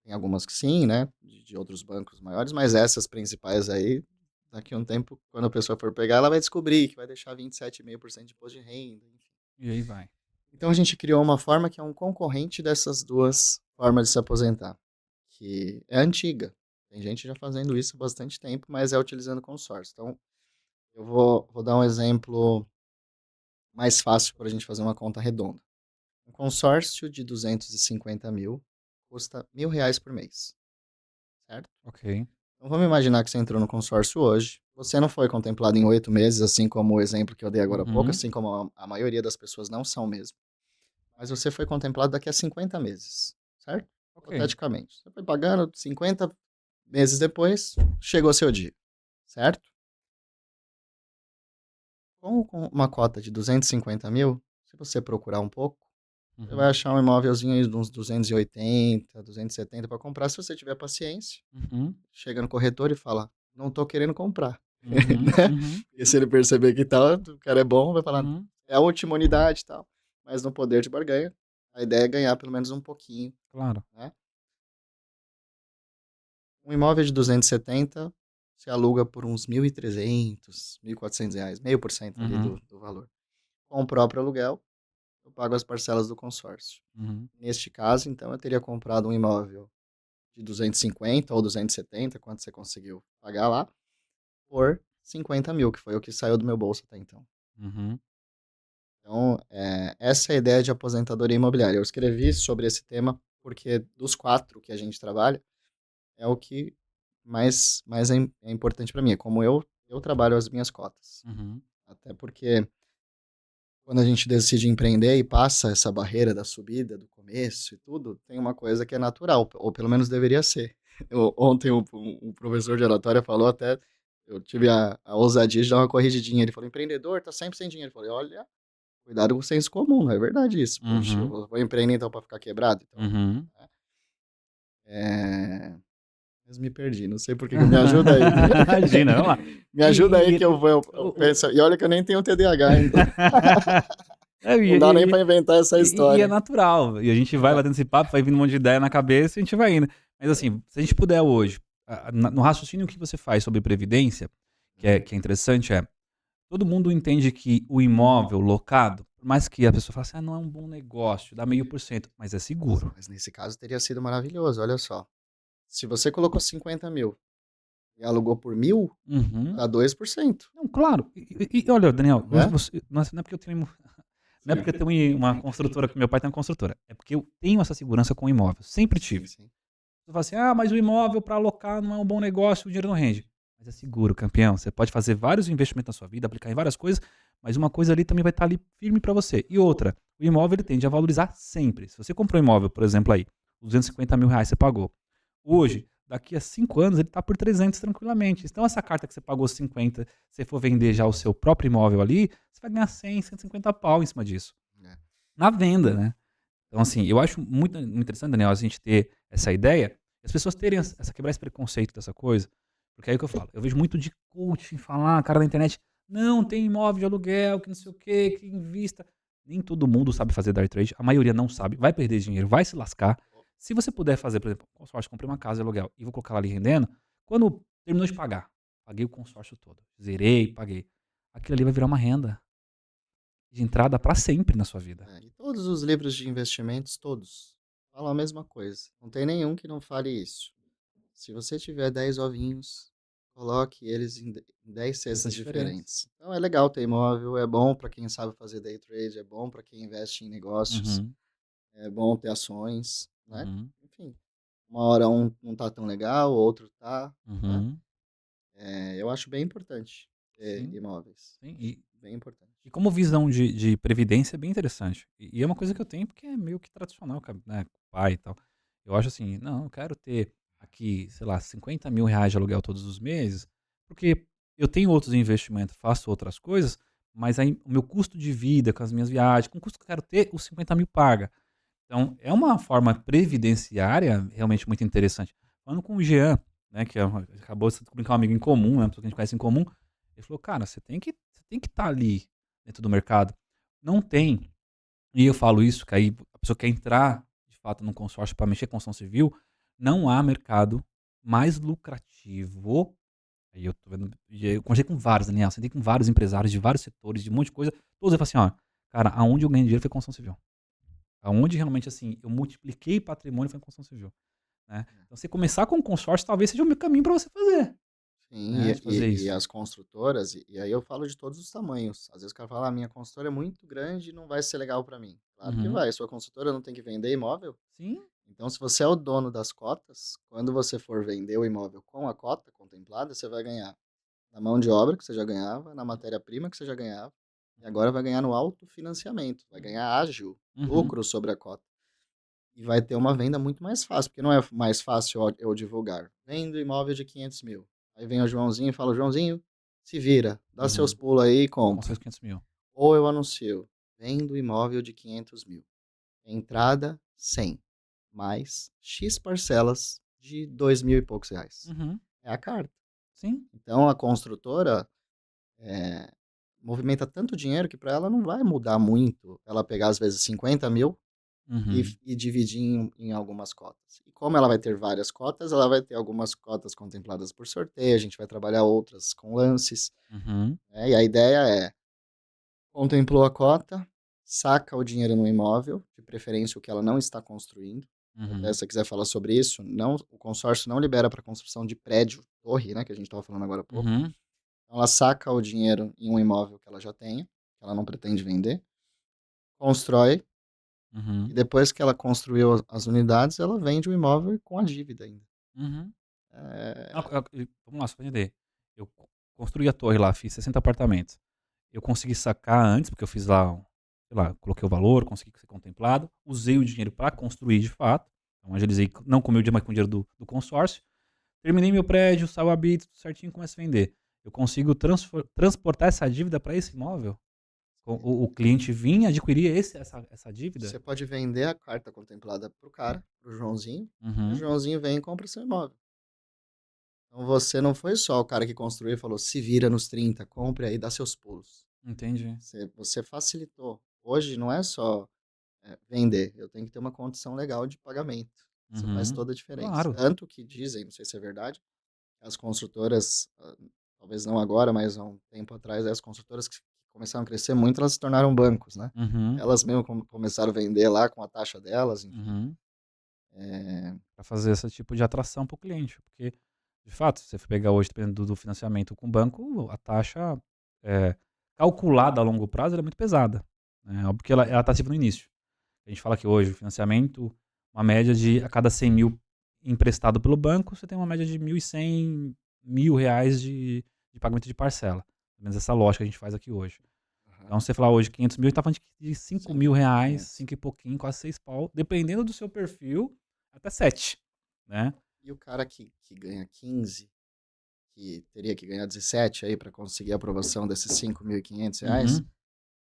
Tem algumas que sim, né, de outros bancos maiores, mas essas principais aí, daqui a um tempo, quando a pessoa for pegar, ela vai descobrir que vai deixar 27,5% de imposto de renda, enfim. E aí vai. Então a gente criou uma forma que é um concorrente dessas duas formas de se aposentar, que é antiga. Tem gente já fazendo isso há bastante tempo, mas é utilizando consórcio. Então, eu vou dar um exemplo mais fácil para a gente fazer uma conta redonda. Um consórcio de 250 mil custa R$ 1.000 por mês, certo? Ok. Então vamos imaginar que você entrou no consórcio hoje. Você não foi contemplado em 8 meses, assim como o exemplo que eu dei agora há pouco, Uhum. assim como a maioria das pessoas não são mesmo. Mas você foi contemplado daqui a 50 meses, certo? Ok. Hipoteticamente. Você foi pagando 50 meses depois, chegou seu dia, certo? Com uma cota de 250 mil, se você procurar um pouco, você vai Uhum. achar um imóvelzinho aí de uns 280, 270 para comprar, se você tiver paciência. Uhum. Chega no corretor e fala: não tô querendo comprar. Uhum. Né? Uhum. Porque se ele perceber que tal, o cara é bom, vai falar: Uhum. é a última unidade e tal. Mas no poder de barganha, a ideia é ganhar pelo menos um pouquinho, Claro. né? Um imóvel de 270 se aluga por uns 1.300, R$ 1.400, meio por cento ali Uhum. do valor. Com o próprio aluguel, eu pago as parcelas do consórcio. Uhum. Neste caso, então, eu teria comprado um imóvel de 250 ou 270, quanto você conseguiu pagar lá, por 50 mil, que foi o que saiu do meu bolso até então. Uhum. Então, essa é a ideia de aposentadoria imobiliária. Eu escrevi sobre esse tema porque dos quatro que a gente trabalha, é o que mais é importante para mim. É como eu trabalho as minhas cotas. Uhum. Até porque quando a gente decide empreender e passa essa barreira da subida, do começo e tudo, tem uma coisa que é natural, ou pelo menos deveria ser. Ontem um professor de oratória falou até, eu tive a ousadia de dar uma corrigidinha. Ele falou: empreendedor tá sempre sem dinheiro. Eu falei: olha, cuidado com o senso comum, não é verdade isso. Poxa, eu Uhum. vou empreender então para ficar quebrado? Então, Uhum. né? É, mas me perdi, não sei por que me ajuda aí. Imagina, vamos lá. Me ajuda aí E, que e, eu o- penso. E olha que eu nem tenho TDAH ainda. É, Não dá nem para inventar essa e é história. natural. E a gente vai É. batendo esse papo, vai vindo um monte de ideia na cabeça e a gente vai indo. Mas assim, se a gente puder hoje, no raciocínio que você faz sobre previdência, que é interessante, todo mundo entende que o imóvel locado, por mais que a pessoa fale assim, não é um bom negócio, dá 0,5%, mas é seguro. Mas nesse caso teria sido maravilhoso, olha só. Se você colocou 50 mil e alugou por 1.000, Uhum. dá 2%, Não, claro. E olha, Daniel, né? não é porque eu tenho. Não é porque eu tenho uma construtora, que meu pai tem uma construtora. É porque eu tenho essa segurança com o imóvel. Sempre Sim, tive. sim. Você fala assim, mas o imóvel para alocar não é um bom negócio, o dinheiro não rende. Mas é seguro, campeão. Você pode fazer vários investimentos na sua vida, aplicar em várias coisas, mas uma coisa ali também vai estar ali firme para você. E outra, o imóvel ele tende a valorizar sempre. Se você comprou um imóvel, por exemplo, aí, R$ 250 mil você pagou. Hoje, daqui a 5 anos, ele está por 300 tranquilamente. Então, essa carta que você pagou 50, se você for vender já o seu próprio imóvel ali, você vai ganhar 100, 150 pau em cima disso. É. Na venda, né? Então, assim, eu acho muito interessante, Daniel, a gente ter essa ideia, as pessoas terem quebrar esse preconceito dessa coisa, porque é aí que eu falo. Eu vejo muito de coaching falar, cara na internet, não, tem imóvel de aluguel, que não sei o quê, que invista. Nem todo mundo sabe fazer day trade, a maioria não sabe, vai perder dinheiro, vai se lascar. Se você puder fazer, por exemplo, consórcio, comprei uma casa de aluguel e vou colocar ela ali rendendo, quando terminou de pagar, paguei o consórcio todo, zerei, paguei. Aquilo ali vai virar uma renda de entrada para sempre na sua vida. E todos os livros de investimentos, todos, falam a mesma coisa. Não tem nenhum que não fale isso. Se você tiver 10 ovinhos, coloque eles em 10 Cestas cestas diferentes. diferentes. Então é legal ter imóvel, é bom para quem sabe fazer day trade, é bom para quem investe em negócios, Uhum, é bom ter ações, né? uhum, Enfim, uma hora um não tá tão legal, o outro tá, né? uhum. Eu acho bem importante ter Sim, imóveis. sim. Acho bem importante. E como visão de previdência é bem interessante. E é uma coisa que eu tenho porque é meio que tradicional, né, com o pai e tal. Eu acho assim, não, eu quero ter aqui, sei lá, R$ 50.000 de aluguel todos os meses, porque eu tenho outros investimentos, faço outras coisas, mas aí o meu custo de vida com as minhas viagens, com o custo que eu quero ter, os 50.000 paga. Então, é uma forma previdenciária realmente muito interessante. Falando com o Jean, né, que acabou de descobrir um amigo em comum, né, uma pessoa que a gente conhece em comum, ele falou, cara, você tem que estar ali dentro do mercado. Não tem, e eu falo isso, que aí a pessoa quer entrar, de fato, num consórcio para mexer com construção civil, não há mercado mais lucrativo. Aí eu tô vendo, e eu conversei com vários, Daniel, sentei com vários empresários de vários setores, de um monte de coisa, todos eles falam assim, ó, cara, aonde eu ganhei dinheiro foi construção civil. Aonde realmente, assim, eu multipliquei patrimônio foi em construção civil, né. Então você começar com um consórcio talvez seja o meu caminho para você fazer, Sim, né, de fazer e isso. as construtoras, e aí eu falo de todos os tamanhos. Às vezes o cara fala: "Ah, minha construtora é muito grande e não vai ser legal para mim". Claro que Uhum. vai, sua construtora não tem que vender imóvel? Sim. Então, se você é o dono das cotas, quando você for vender o imóvel com a cota contemplada, você vai ganhar na mão de obra, que você já ganhava, na matéria-prima, que você já ganhava, e agora vai ganhar no autofinanciamento, vai ganhar ágil, Uhum. lucro sobre a cota. E vai ter uma venda muito mais fácil, porque não é mais fácil eu divulgar. Vendo imóvel de 500.000. Aí vem o Joãozinho e fala: Joãozinho, se vira, dá seus Uhum. pulos aí e Com seus compra. 500.000. Ou eu anuncio: vendo imóvel de 500.000. Entrada 100, mais X parcelas de 2.000 e poucos reais. Uhum. É a carta. Sim. Então a construtora movimenta tanto dinheiro que para ela não vai mudar muito ela pegar às vezes 50.000 Uhum. e dividir em algumas cotas. E como ela vai ter várias cotas, ela vai ter algumas cotas contempladas por sorteio, a gente vai trabalhar outras com lances, Uhum. né, e a ideia é, contemplou a cota, saca o dinheiro no imóvel, de preferência o que ela não está construindo. Até Uhum. se você quiser falar sobre isso, não, o consórcio não libera para construção de prédio, torre, né, que a gente estava falando agora há pouco. Uhum. Então ela saca o dinheiro em um imóvel que ela já tenha, que ela não pretende vender, constrói, e Uhum. depois que ela construiu as unidades, ela vende o imóvel com a dívida ainda. Uhum. Não, É, vamos lá, só pra entender. Eu construí a torre lá, fiz 60 apartamentos. Eu consegui sacar antes, porque eu fiz lá, sei lá, coloquei o valor, consegui ser contemplado, usei o dinheiro para construir de fato. Então agilizei, não com o meu dinheiro, mas com o dinheiro do consórcio. Terminei meu prédio, saiu a habito, tudo certinho, começo a vender. Eu consigo transportar essa dívida para esse imóvel? O cliente vinha adquirir essa dívida? você pode vender a carta contemplada para o cara, para o Joãozinho, e o Uhum. Joãozinho vem e compra o seu imóvel. Então você não foi só o cara que construiu e falou, se vira nos 30, compre aí, dá seus pulos. Entendi. Você facilitou. Hoje não é só vender, eu tenho que ter uma condição legal de pagamento. Isso faz Uhum. toda a diferença. Claro. Tanto que dizem, não sei se é verdade, as construtoras, talvez não agora, mas há um tempo atrás, as construtoras que começaram a crescer muito, elas se tornaram bancos, né? Uhum. Elas mesmo começaram a vender lá com a taxa delas, enfim. Uhum. É, Para fazer esse tipo de atração para o cliente, porque, de fato, se você for pegar hoje, dependendo do financiamento com o banco, a taxa, eh, calculada a longo prazo, ela é muito pesada, né, óbvio que ela é atrativa no início. A gente fala que hoje o financiamento, uma média de a cada 100.000 emprestado pelo banco, você tem uma média de 1.100, R$ 1.000 de pagamento de parcela. Pelo menos essa lógica que a gente faz aqui hoje. aham, Então, se você falar hoje 500.000, a gente tá falando de sim, R$ 5.000, 500. 5 e pouquinho, quase 6 pau, dependendo do seu perfil, até 7, né. E o cara que ganha 15, que teria que ganhar 17 aí para conseguir a aprovação desses R$ 5.500, Uhum.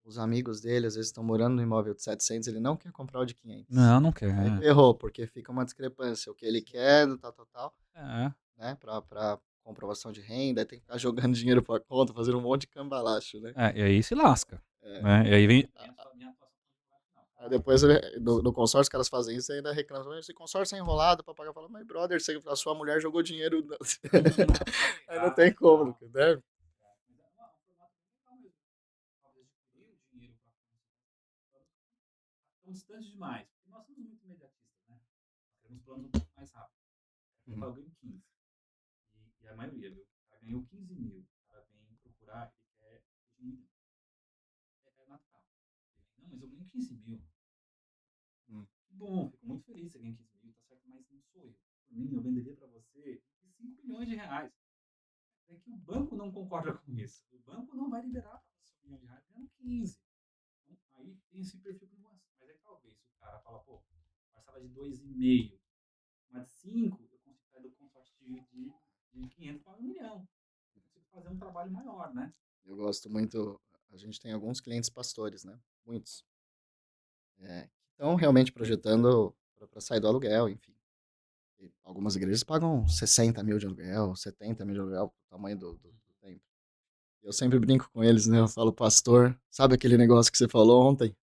os amigos dele às vezes estão morando no imóvel de 700, ele não quer comprar o de 500. Não, não Aí quer. ferrou, porque fica uma discrepância, o que ele quer, tal, tal, tal, É. né, para comprovação de renda, aí tem que ficar jogando dinheiro para conta, fazendo um monte de cambalacho, né. É, e aí se lasca, É. né. E aí vem minha atuação profissional. Aí depois, no consórcio que elas fazem isso, ainda reclamam: "Esse consórcio é enrolado pra pagar". Fala: "Mas brother, você a sua mulher jogou dinheiro na". Uhum. Aí não tem como, né. Mas é uma um formato bem legal mesmo, talvez adquirir o dinheiro pra tão distante grande demais. Porque nós somos muito imediatistas, né? Nós queremos planos um pouco mais rápidos. Eu Uhum. falo, ganho 15. E a maioria, viu? O cara ganhou 15 mil. O cara vem procurar, ele quer o dinheiro. É natural. Não, mas eu ganho 15 mil. Hum. Bom, fico muito feliz se você ganha 15 mil, tá certo, mas não sou eu. Por mim, eu venderia para você de 5 milhões de reais. É que o banco não concorda com isso. O banco não vai liberar para você 1 milhão de reais ganhando 15. Então, aí tem esse perfil de nuance. Mas aí talvez se o cara fala, pô, parcela de 2,5, mas de 5, eu consigo sair do consórcio de 500 para 1 milhão. Eu consigo fazer um trabalho maior, né? Eu gosto muito. A gente tem alguns clientes pastores, né? Muitos. Que estão realmente projetando para sair do aluguel, enfim. E algumas igrejas pagam 60 mil de aluguel, 70 mil de aluguel, o tamanho do templo. Eu sempre brinco com eles, né? Eu falo, pastor, sabe aquele negócio que você falou ontem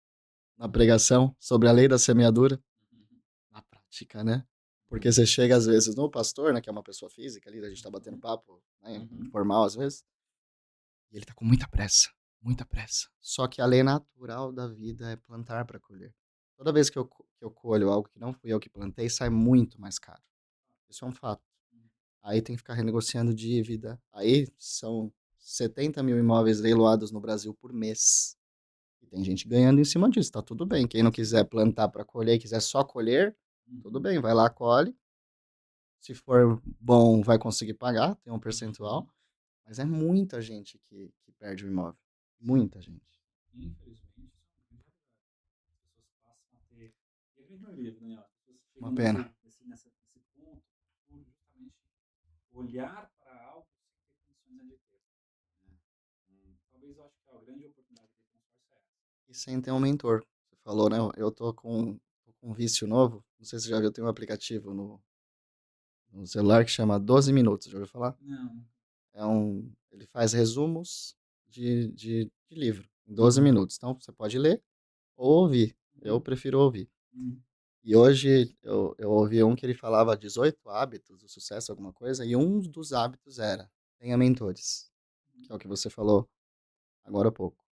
na pregação sobre a lei da semeadura? Na prática, né? Porque você chega às vezes no pastor, né, que é uma pessoa física ali, a gente tá batendo papo, né, informal às vezes, e ele tá com muita pressa, muita pressa. Só que a lei natural da vida é plantar para colher. Toda vez que eu colho algo que não fui eu que plantei, sai muito mais caro. Isso é um fato. Aí tem que ficar renegociando dívida. Aí são 70 mil imóveis leiloados no Brasil por mês. E tem gente ganhando em cima disso, tá tudo bem. Quem não quiser plantar para colher e quiser só colher, tudo bem, vai lá, colhe. Se for bom, vai conseguir pagar, tem um percentual. Mas é muita gente que perde o imóvel. Muita gente. Infelizmente, isso é uma grande realidade. As pessoas passam a ter. E a grande maioria, Daniel, as pessoas Uma chegam pena. nesse ponto por justamente olhar para algo sem ter condições de ter. Né? Talvez eu acho que a grande oportunidade de ter consórcio é essa. E sem ter um mentor. Você falou, né? Eu tô com um vício novo. Não sei se você já viu, tem um aplicativo no celular que chama 12 Minutos. Já ouviu falar? Não. Ele faz resumos de livro em 12 minutos. Então, você pode ler ou ouvir. Eu prefiro ouvir. E hoje eu ouvi um que ele falava 18 hábitos do sucesso, alguma coisa, e um dos hábitos era tenha mentores, que é o que você falou agora há pouco.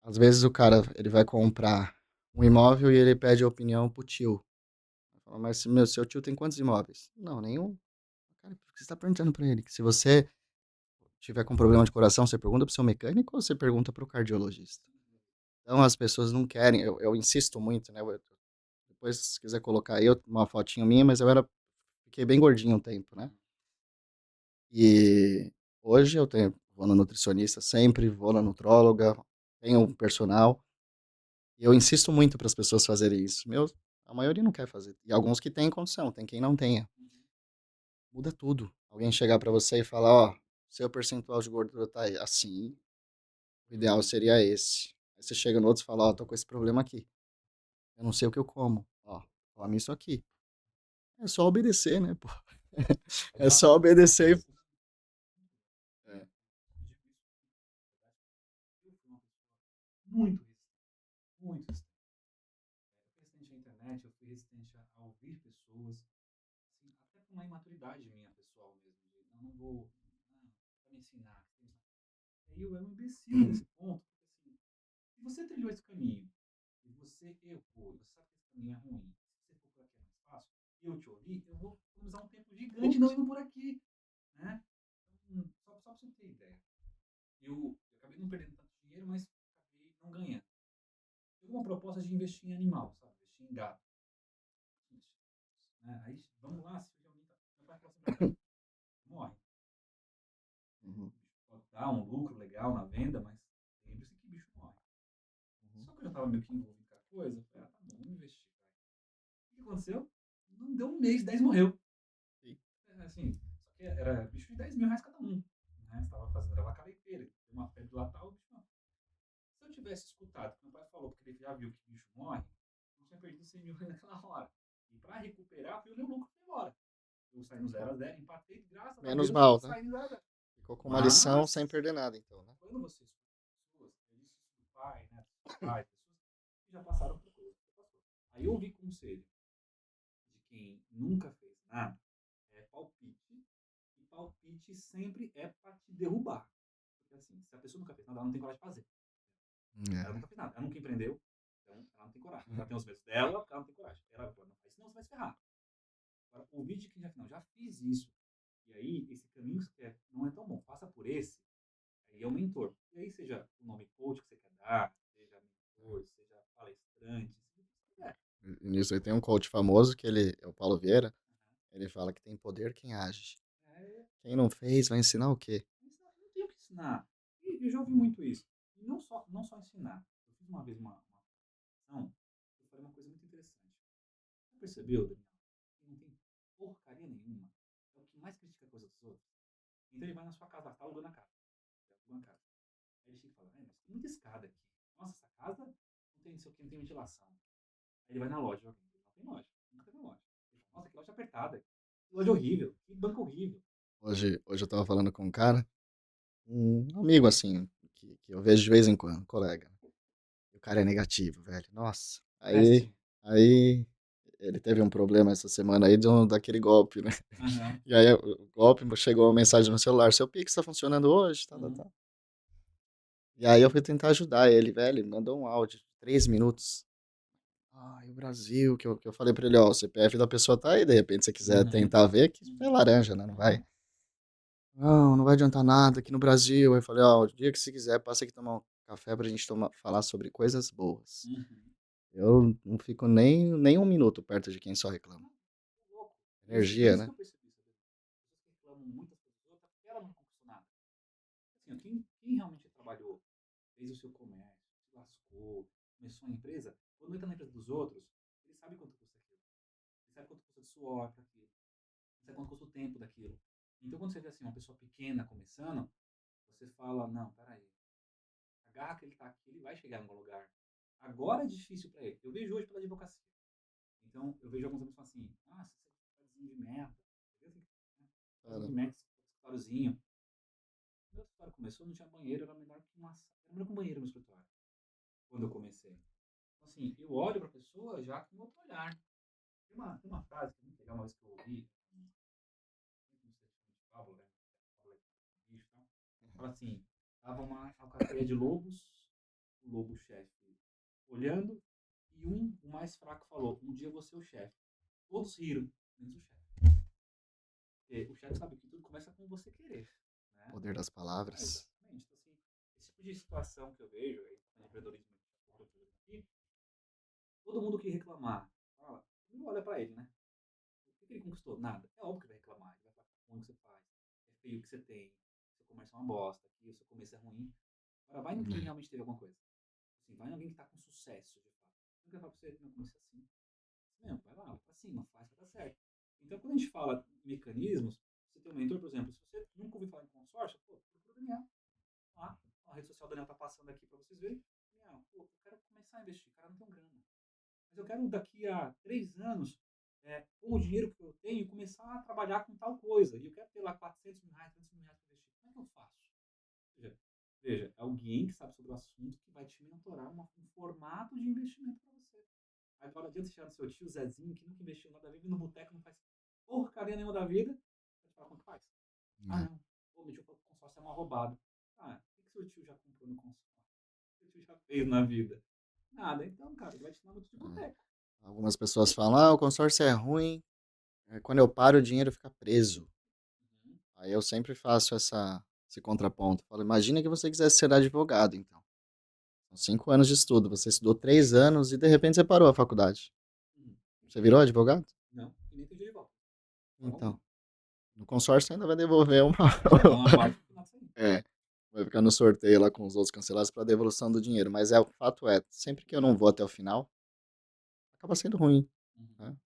Às vezes o cara ele vai comprar um imóvel e ele pede a opinião pro tio. Fala, mas meu, seu tio tem quantos imóveis? Não, nenhum. Cara, por que você está perguntando para ele? Que se você tiver com problema de coração, você pergunta pro seu mecânico ou você pergunta pro cardiologista? Então as pessoas não querem, eu insisto muito, né? Depois, se quiser colocar aí uma fotinho minha, mas fiquei bem gordinho um tempo, né? E hoje vou na nutricionista sempre, vou na nutróloga, tenho um personal, e eu insisto muito para as pessoas fazerem isso. A maioria não quer fazer. E alguns que têm condição, tem quem não tenha. Muda tudo. Alguém chegar para você e falar, ó, seu percentual de gordura tá aí. Assim, o ideal seria esse. Aí você chega no outro e fala, ó, tô com esse problema aqui. Eu não sei o que eu como. Ó, come isso aqui. É só obedecer, né, pô? É só obedecer. É. Eu fui uma pessoa muito resistente, muito resistente. Eu fui resistente à internet, eu fui resistente a ouvir pessoas, assim, até por uma imaturidade minha pessoal mesmo, de não vou, não, para me ensinar. E aí eu era um imbecil nesse ponto, porque assim, se você trilhou esse caminho e você errou, e você sabe que esse caminho é ruim, se você for por aqui é mais fácil, e eu te ouvi, eu vou economizar um tempo gigante não indo por aqui, né? Então, só para você ter ideia. Eu acabei não perdendo tanto dinheiro, mas acabei não ganhando. Teve uma proposta de investir em animal, sabe? Investir em gato. Né? Aí, vamos lá, se realmente. Meu pai falou assim: olha, morre. Uhum, Pode dar um lucro legal na venda, mas lembre-se que bicho morre. uhum. Só que eu já estava meio que envolvido com a coisa, eu falei: ah, tá bom, vamos investir. O que aconteceu? Não deu um mês, 10 morreu. Sim. Assim, só que era bicho de 10 mil reais cada um. Né? Estava fazendo, era vaca leiteira. Tem uma febre lá tal, o bicho morre. Se eu tivesse escutado que meu pai falou, porque ele já viu que o bicho morre, eu tinha perdido 100 mil naquela hora. E para recuperar, foi o meu lucro foi embora. Eu saí no 0-0, empatei, graças a Menos Deus, mal, né? saí no 0-0. Ficou com uma lição Mas, sem perder nada, então, né? quando você escuta pessoas, eu disse isso do pai, né, do pai, pessoas que já passaram por coisas que você passou. Aí eu ouvi conselho de quem nunca fez nada, é palpite, e palpite sempre é para te derrubar. Porque assim, se a pessoa nunca fez nada, ela não tem coragem de fazer. Ela É. nunca fez nada. Ela nunca empreendeu, então ela não tem coragem. Ela tem os medos dela, ela não tem coragem. Ela fala, não faz isso não, você vai se ferrar. Agora, ouvir de quem já, não, já fiz isso. E aí, esse caminho que você quer não é tão bom. Passa por esse, aí é o mentor. E aí, seja o nome coach que você quer dar, seja mentor, seja palestrante, seja o que você quiser. E nisso aí tem um coach famoso que ele é o Paulo Vieira, ele fala que tem poder quem age. É, Quem não fez vai ensinar o quê? não tem o que ensinar. E eu já ouvi muito isso. E não só ensinar. Eu fiz uma vez uma ação, eu falei uma coisa muito interessante. Você percebeu, Daniel? Que não tem porcaria nenhuma. É o que mais critica a coisa dos outros. Então ele vai na sua casa, tá alugando a casa. Tá alugando a casa. Aí ele chega e fala, mas tem muita escada aqui. Nossa, essa casa não tem não sei o que, não tem ventilação. Aí ele vai na loja, alguém, não tem loja, nunca teve loja. Ele fala, nossa, que loja apertada, que loja horrível, que banco horrível. Hoje eu tava falando com um cara, um amigo assim, que eu vejo de vez em quando, colega. O cara é negativo, velho. Nossa. Aí, Péssimo. aí ele teve um problema essa semana aí daquele golpe, né? Aham, E aí o golpe chegou uma mensagem no celular, seu Pix tá funcionando hoje, tá, tá, uhum, tá. E aí eu fui tentar ajudar ele, velho, ele mandou um áudio de 3 minutos. Ai, o Brasil, que eu falei pra ele, ó, o CPF da pessoa tá aí, de repente, se você quiser uhum, tentar ver, que é uhum, laranja, né? Não vai. uhum, Não vai adiantar nada aqui no Brasil. Aí eu falei, ó, o dia que você quiser, passa aqui tomar um café pra gente falar sobre coisas boas. uhum. Eu não fico nem um minuto perto de quem só reclama. Não, é louco. E Energia, isso que né? eu percebi, sabe? As pessoas que reclamam muitas coisas dos outros, é porque ela não conquistou nada. Assim, ó, quem realmente trabalhou, fez o seu comércio, se lascou, começou a empresa, quando entra na empresa dos outros, ele sabe quanto custa aquilo. Ele sabe quanto custa de suor para aquilo. Ele sabe quanto custa o tempo daquilo. Então, quando você vê assim, uma pessoa pequena começando, você fala, não, peraí, a garra que ele está aqui, ele vai chegar em algum lugar. Agora é difícil para ele. Eu vejo hoje pela advocacia. Então, eu vejo alguns amigos falando assim, ah, você é de merda. Você vê assim, né? Cara, De merda, escritóriozinho. Meu escritório começou, não tinha banheiro, era menor que uma sala. Era menor que um banheiro no escritório, quando eu comecei. Então, assim, eu olho para a pessoa já com outro olhar. Tem uma frase que é muito legal, uma vez que eu ouvi, fábula, né? Bicho, tá? Fala assim, tava uma alcateia de lobos, o lobo-chefe olhando, e o mais fraco, falou, um dia eu vou ser o chefe. Todos riram, menos o chefe. Porque o chefe sabe que tudo começa com você querer, né? poder das palavras. Exatamente. Então, assim, esse tipo de situação que eu vejo, aí, no empreendedorismo aqui, todo mundo que reclamar, fala, olha pra ele, né? O que ele conquistou? Nada. É óbvio que vai reclamar. Ele vai falar que ruim que você faz, é feio o que você tem, seu comércio é uma bosta, que o seu começo é ruim. Agora vai no que É, realmente teve alguma coisa. Assim, vai em alguém que tá com sucesso, de fato. Não quer falar pra você, não, comecei assim. Mesmo, vai lá, vai pra cima, faz pra dar certo. Então, quando a gente fala em mecanismos, você tem um mentor, por exemplo, se você nunca ouviu falar em consórcio, pô, procura o Daniel. Lá, a rede social do Daniel tá passando aqui pra vocês verem. Daniel, pô, eu quero começar a investir, cara, não tem grana. Mas eu quero daqui a 3 anos, com o dinheiro que eu tenho, começar a trabalhar com tal coisa. E eu quero ter lá 400 mil reais, 300 mil reais para investir. Como é que eu faço? Veja, alguém que sabe sobre o assunto que vai te mentorar um formato de investimento para você. Aí fala, adianta chegar no seu tio Zezinho, que nunca investiu nada, vive no boteco, não faz porcaria nenhuma da vida. Vai te falar quanto faz. Ah, é. não. Pô, meu tio falou que o consórcio é uma roubada. Ah, o que seu tio já comprou no consórcio? O que seu tio já fez na vida? Nada. Então, cara, ele vai te ensinar muito de É. boteco. Algumas pessoas falam, o consórcio é ruim, quando eu paro o dinheiro fica preso. Uhum. Aí eu sempre faço esse contraponto. Falo, imagina que você quisesse ser advogado, então. São 5 anos de estudo, você estudou 3 anos e de repente você parou a faculdade. Uhum. Você virou advogado? Não, e nem tem dinheiro de volta. Forma Então, alguma. no consórcio ainda vai devolver uma. Vai chegar uma parte do final disso aí. É, vai ficar no sorteio lá com os outros cancelados para devolução do dinheiro. Mas o fato é, sempre que eu não vou até o final, acaba sendo ruim. Uhum. Né?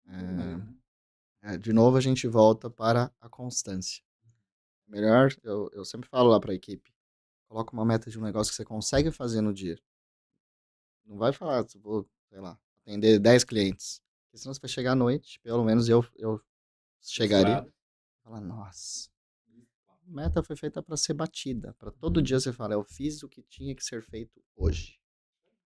Tudo na vida, né? De novo, a gente volta para a constância. Melhor, eu sempre falo lá para a equipe, coloca uma meta de um negócio que você consegue fazer no dia. Não vai falar, vou, sei lá, atender 10 clientes. Porque senão você vai chegar à noite, pelo menos eu chegaria, Frustrado. e falar, nossa, Claro. a meta foi feita para ser batida. Para todo dia você falar, eu fiz o que tinha que ser feito hoje.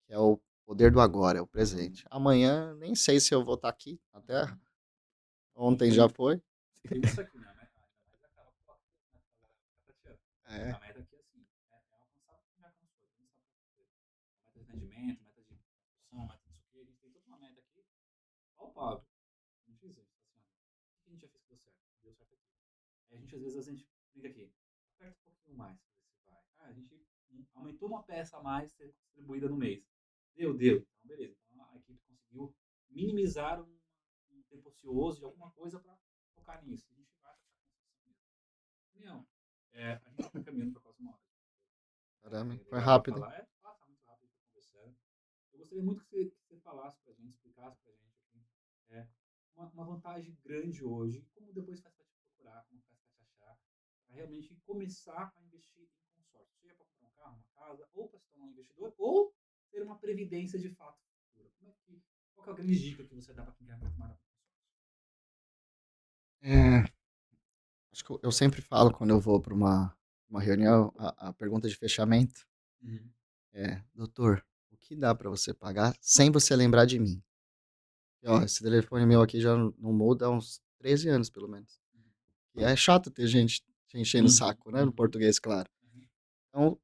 Que é o poder do agora, é o Uhum. presente. Amanhã, nem sei se eu vou estar aqui na Terra. Uhum. E Ontem já tem, foi. tem isso aqui, né? Ainda mais aquela foto, né? A galera fica tateando. É, A meta aqui é assim, é alcançar o que já alcançou. deu certo aqui. Aí a gente, às vezes, a gente fica aqui, aperta um pouquinho mais, pra ver se vai. Ah, a gente aumentou uma peça a mais ser distribuída no mês. Deu. Então, beleza. Então, a equipe conseguiu minimizar um tempo ocioso de alguma coisa para focar nisso. A gente vai para essa reunião. A gente está caminhando para quase uma hora. Caramba, foi Legal para rápido. falar. Passa muito rápido conversando. Eu gostaria muito que você falasse para a gente, explicasse para a gente aqui, é, uma vantagem grande hoje, como depois faz para te procurar, como faz para te achar, para realmente começar a investir em consórcio. Seja para comprar um carro, uma casa, ou para se tornar um investidor, ou ter uma previdência de fato futura. Qual que é a grande dica que você dá para quem quer tomar um consórcio? É, acho que eu sempre falo quando eu vou para uma reunião, a pergunta de fechamento Uhum. é: doutor, o que dá para você pagar sem você lembrar de mim? E, ó, esse telefone meu aqui já não muda há uns 13 anos, pelo menos. E é chato ter gente te enchendo o saco, né? No português, claro. Então,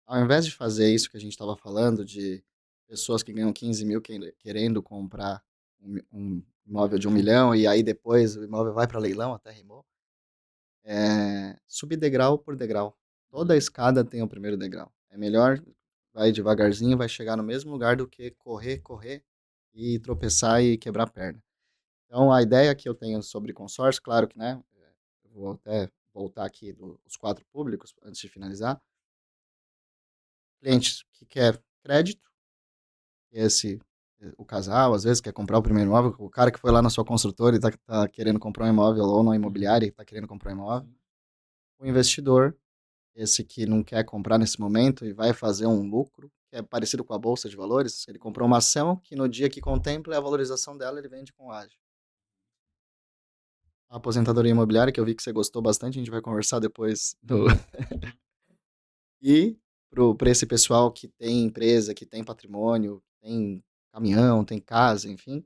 ao invés de fazer isso que a gente estava falando, de pessoas que ganham 15 mil querendo comprar um imóvel de 1 milhão e aí depois o imóvel vai para leilão, até rimou, subir degrau por degrau. Toda a escada tem o primeiro degrau. É melhor, vai devagarzinho, vai chegar no mesmo lugar do que correr e tropeçar e quebrar a perna. Então, a ideia que eu tenho sobre consórcio, claro que, né, eu vou até voltar aqui dos 4 públicos antes de finalizar. Cliente que quer crédito, o casal, às vezes, quer comprar o primeiro imóvel, o cara que foi lá na sua construtora e tá querendo comprar um imóvel, ou na imobiliária e tá querendo comprar um imóvel. O investidor, esse que não quer comprar nesse momento e vai fazer um lucro, que é parecido com a bolsa de valores, ele comprou uma ação que no dia que contempla a valorização dela, ele vende com ágio. A aposentadoria imobiliária, que eu vi que você gostou bastante, a gente vai conversar depois E para esse pessoal que tem empresa, que tem patrimônio, tem caminhão, tem casa, enfim,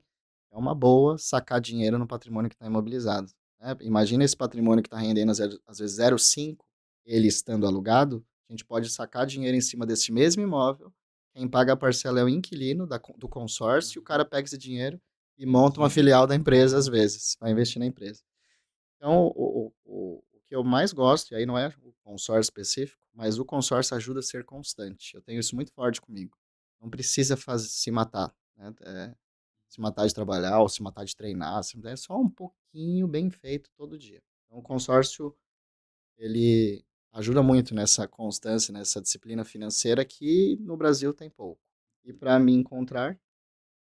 é uma boa sacar dinheiro no patrimônio que está imobilizado, né? Imagina esse patrimônio que está rendendo às vezes 0,5, ele estando alugado, a gente pode sacar dinheiro em cima desse mesmo imóvel, quem paga a parcela é o inquilino do consórcio, e o cara pega esse dinheiro e monta uma filial da empresa, às vezes, vai investir na empresa. Então, o que eu mais gosto, e aí não é o consórcio específico, mas o consórcio ajuda a ser constante. Eu tenho isso muito forte comigo. Não precisa se matar, né? Se matar de trabalhar ou se matar de treinar, é só um pouquinho bem feito todo dia. Então, o consórcio, ele ajuda muito nessa constância, nessa disciplina financeira que no Brasil tem pouco. E para me encontrar,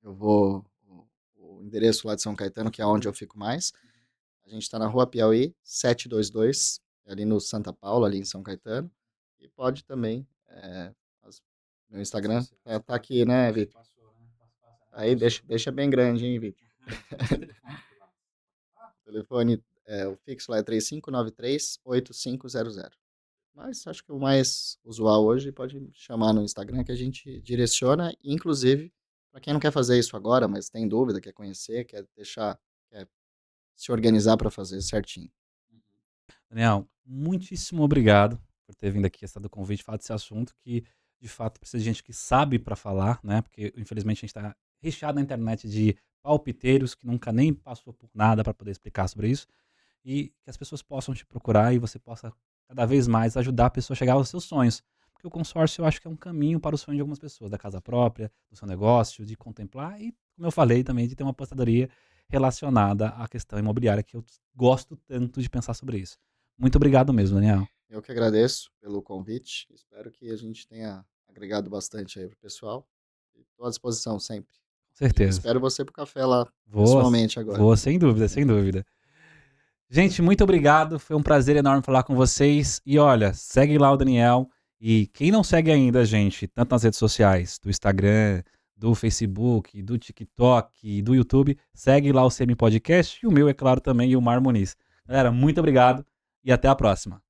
eu vou o endereço lá de São Caetano, que é onde eu fico mais. A gente está na Rua Piauí, 722, ali no Santa Paula, ali em São Caetano. E pode também, meu Instagram tá aqui, né, Vitor? Aí deixa bem grande, hein, Vitor? O telefone, o fixo lá é 3593-8500. Mas acho que o mais usual hoje pode chamar no Instagram que a gente direciona, inclusive, para quem não quer fazer isso agora, mas tem dúvida, quer conhecer, quer se organizar para fazer certinho. Daniel, muitíssimo obrigado por ter vindo aqui, aceitar o convite, falar desse assunto que, de fato, precisa de gente que sabe para falar, né? Porque, infelizmente, a gente está recheado na internet de palpiteiros que nunca nem passou por nada para poder explicar sobre isso e que as pessoas possam te procurar e você possa cada vez mais ajudar a pessoa a chegar aos seus sonhos. Porque o consórcio eu acho que é um caminho para o sonho de algumas pessoas, da casa própria, do seu negócio, de contemplar e, como eu falei também, de ter uma apostadoria relacionada à questão imobiliária, que eu gosto tanto de pensar sobre isso. Muito obrigado mesmo, Daniel. Eu que agradeço pelo convite. Espero que a gente tenha agregado bastante aí pro pessoal. Estou à disposição sempre. Com E certeza. espero você pro café lá, Vou, pessoalmente agora. vou, sem dúvida, sem dúvida. Gente, muito obrigado. Foi um prazer enorme falar com vocês. E olha, segue lá o Daniel. E quem não segue ainda, gente, tanto nas redes sociais, do Instagram, do Facebook, do TikTok, do YouTube, segue lá o Semi Podcast e o meu, é claro, também, e o Mar Muniz. Galera, muito obrigado e até a próxima.